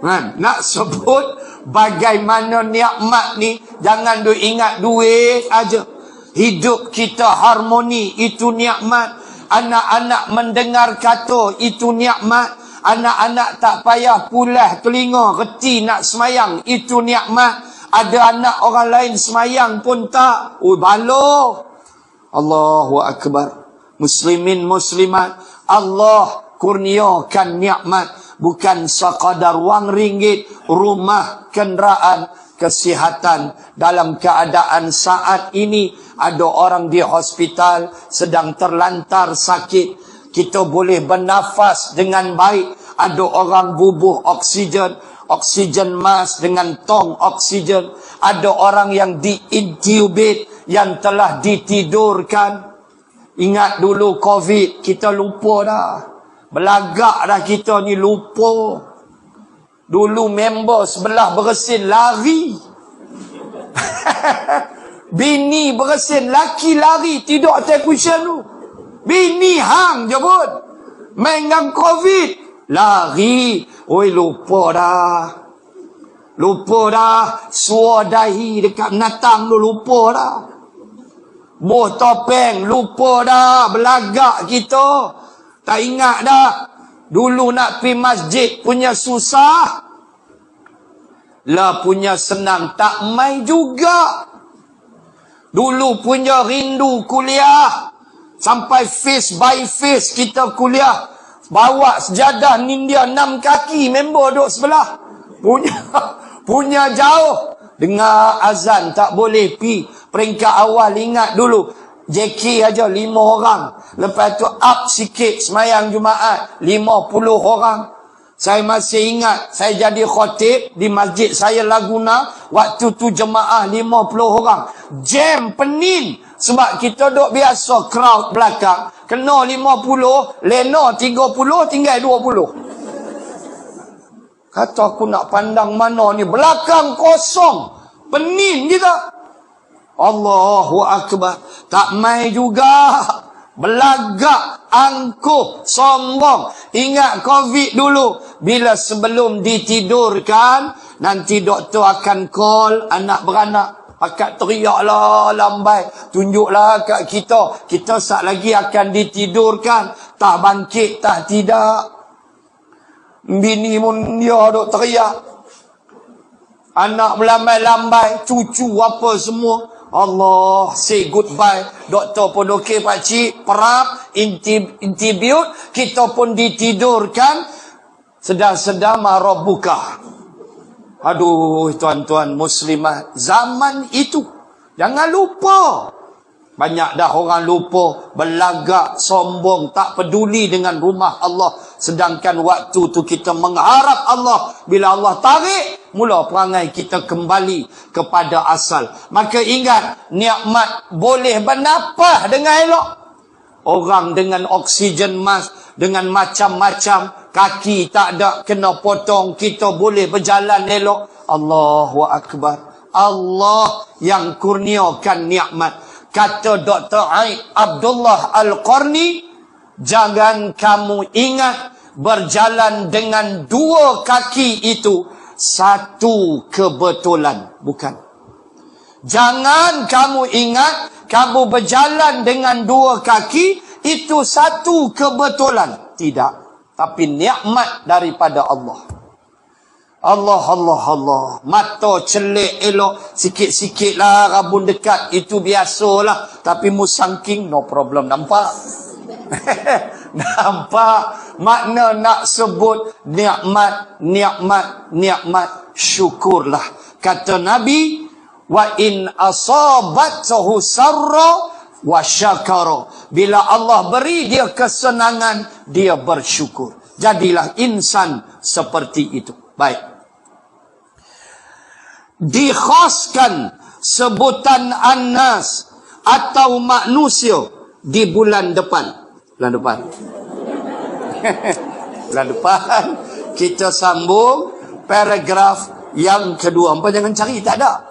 Kan? Nak sebut bagaimana nikmat ni, jangan ingat duit aja. Hidup kita harmoni, itu nikmat. Anak-anak mendengar kata, itu nikmat. Anak-anak tak payah pulas telinga, reti nak semayang, itu nikmat. Ada anak orang lain semayang pun tak. Balo. Allahu Akbar. Muslimin, muslimat. Allah kurniakan nikmat. Bukan sekadar wang ringgit, rumah, kenderaan, kesihatan. Dalam keadaan saat ini, ada orang di hospital sedang terlantar sakit. Kita boleh bernafas dengan baik. Ada orang bubuh oksigen mask dengan tong oksigen. Ada orang yang diintubate, yang telah ditidurkan. Ingat dulu COVID, kita lupa dah. Belagak dah kita ni, lupa. Dulu member sebelah bersin lari. Bini bersin, laki lari, tidur atas cushion tu. Bini hang je pun. Main dengan COVID, lari. Oi, lupa dah. Lupa dah. Suar dahi dekat natang tu, lupa dah. Boh topeng, lupa dah. Belagak kita. Tak ingat dah. Dulu nak pergi masjid punya susah. Lah punya senang tak mai juga. Dulu punya rindu kuliah. Sampai face by face kita kuliah. Bawa sejadah nindia 6 kaki. Member duduk sebelah. Punya jauh. Dengar azan tak boleh pi. Peringkat awal ingat dulu. JK aja 5 orang. Lepas tu up sikit semayang Jumaat 50 orang. Saya masih ingat saya jadi khatib di masjid saya Laguna. Waktu tu jemaah 50 orang. Jam pening. Sebab kita duk biasa crowd belakang. Kena 50, lena 30, tinggal 20. Kata aku nak pandang mana ni. Belakang kosong. Pening kita. Allahu Akbar. Tak mai juga. Belagak, angkuh, sombong. Ingat COVID dulu. Bila sebelum ditidurkan, nanti doktor akan call anak beranak. Akak teriaklah lambai. Tunjuklah kat kita. Kita sat lagi akan ditidurkan. Tak bangkit, tak tidak. Bini pun dia duk teriak. Anak melambai-lambai. Cucu apa semua. Allah, say goodbye. Doktor pun okey pakcik, perap, intibute, kita pun ditidurkan. Sedang-sedang marah buka. Aduh, tuan-tuan muslimat, zaman itu jangan lupa. Banyak dah orang lupa, belagak, sombong, tak peduli dengan rumah Allah. Sedangkan waktu tu kita mengharap Allah. Bila Allah tarik, mula perangai kita kembali kepada asal. Maka ingat, nikmat boleh bernafas dengan elok. Orang dengan oksigen mask, dengan macam-macam, kaki tak ada, kena potong, kita boleh berjalan elok. Allahu Akbar. Allah yang kurniakan nikmat. Kata Dr. Aid Abdullah Al-Qarni, jangan kamu ingat berjalan dengan 2 kaki itu satu kebetulan. Bukan. Jangan kamu ingat kamu berjalan dengan 2 kaki itu satu kebetulan. Tidak. Tapi nikmat daripada Allah. Allah, Allah, Allah. Mata celik elok. Sikit-sikit lah rabun dekat. Itu biasalah. Tapi musangking, no problem. Nampak? Nampak? Makna nak sebut nikmat, nikmat, nikmat. Syukurlah. Kata Nabi, wa in asabathu sarra wa syakara. Bila Allah beri dia kesenangan, dia bersyukur. Jadilah insan seperti itu. Baik. Dikhaskan sebutan An-Nas atau manusia di bulan depan. Bulan depan. Bulan depan kita sambung paragraf yang kedua. Hampa jangan cari, tak ada.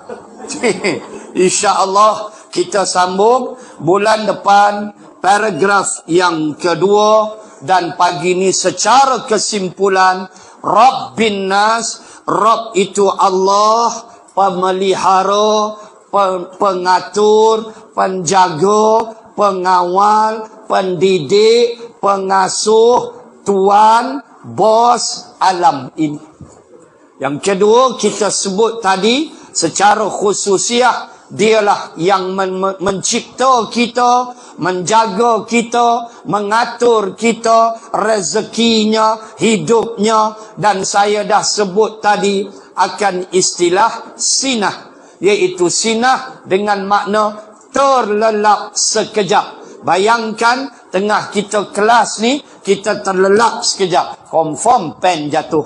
InsyaAllah kita sambung bulan depan paragraf yang kedua. Dan pagi ini secara kesimpulan, Rabbin Nas, Rabb itu Allah, pemelihara, pengatur, penjaga, pengawal, pendidik, pengasuh, tuan, bos alam ini. Yang kedua kita sebut tadi secara khususiah dialah yang mencipta kita, menjaga kita, mengatur kita, rezekinya, hidupnya. Dan saya dah sebut tadi akan istilah sinah, iaitu sinah dengan makna terlelap sekejap. Bayangkan tengah kita kelas ni, kita terlelap sekejap, confirm pen jatuh.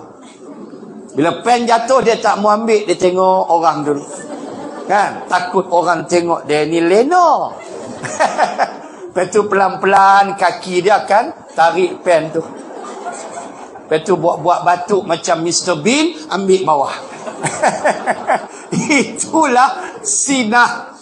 Bila pen jatuh, dia tak mau ambil, dia tengok orang dulu. Kan? Takut orang tengok dia ni lena. Lepas tu pelan-pelan kaki dia akan tarik pen tu. Lepas tu buat-buat batuk macam Mr. Bean, ambil bawah. Itulah sinah.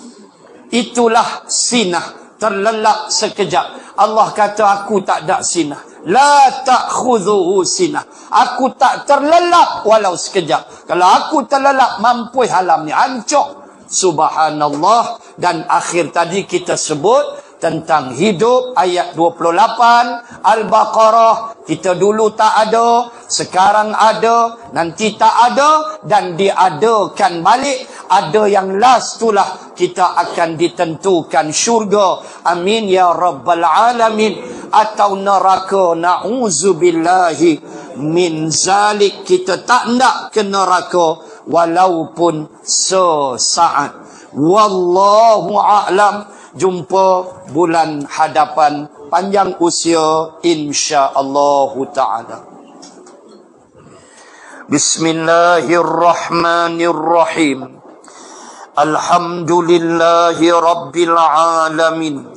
Itulah sinah. Terlelap sekejap. Allah kata aku tak ada sinah. La ta'khudhuhu sinah. Aku tak terlelap walau sekejap. Kalau aku terlelap, mampu halam ni hancur. Subhanallah. Dan akhir tadi kita sebut tentang hidup, ayat 28 Al-Baqarah. Kita dulu tak ada, sekarang ada, nanti tak ada, dan diadakan balik. Ada yang last itulah kita akan ditentukan syurga, amin ya rabbal alamin, atau neraka, na'udzubillahi min zalik. Kita tak nak ke neraka walaupun sesaat. Wallahu a'lam. Jumpa bulan hadapan, panjang usia insya-Allah taala. Bismillahirrahmanirrahim. Alhamdulillahi rabbil alamin.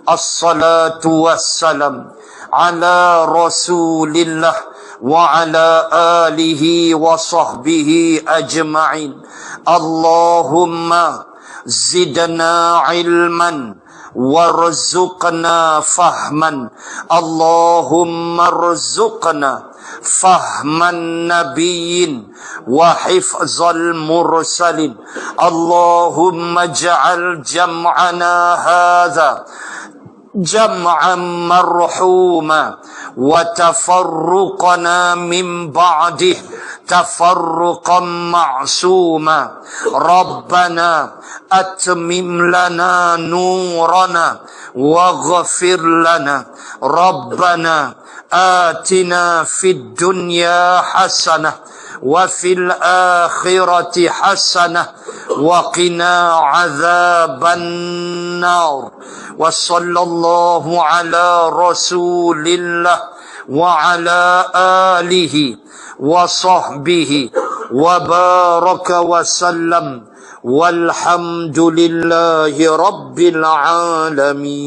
Assalatu wassalam ala Rasulillah wa ala alihi wa sahbihi ajma'in. Allahumma zidna ilman warzuqna fahman. Allahumma rzuqna fahman nabiyyin wa hifzal mursalin. Allahumma ja'al jam'ana hadha jam'an marhuma wa tafarruqana min ba'dih tafarruqan ma'suma. Rabbana atmim lana nurana waghfir lana. Rabbana atina fid dunya hasanah wa fil akhirati hasanah wa qina adzaban nar. Wa sallallahu ala rasulillah wa ala alihi wa sahbihi wa baraka wa sallam. Walhamdulillahi rabbil alamin.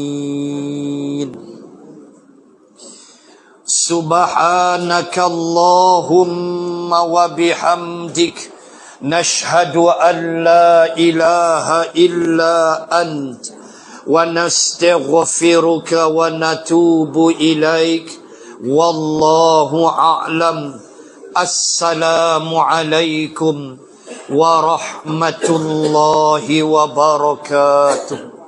Subhanaka Allahumma wa bihamdik, nashhadu an la ilaha illa ant, wa nastaghfiruka wa natubu ilaik. Wallahu a'lam. Assalamu alaikum warahmatullahi wabarakatuh.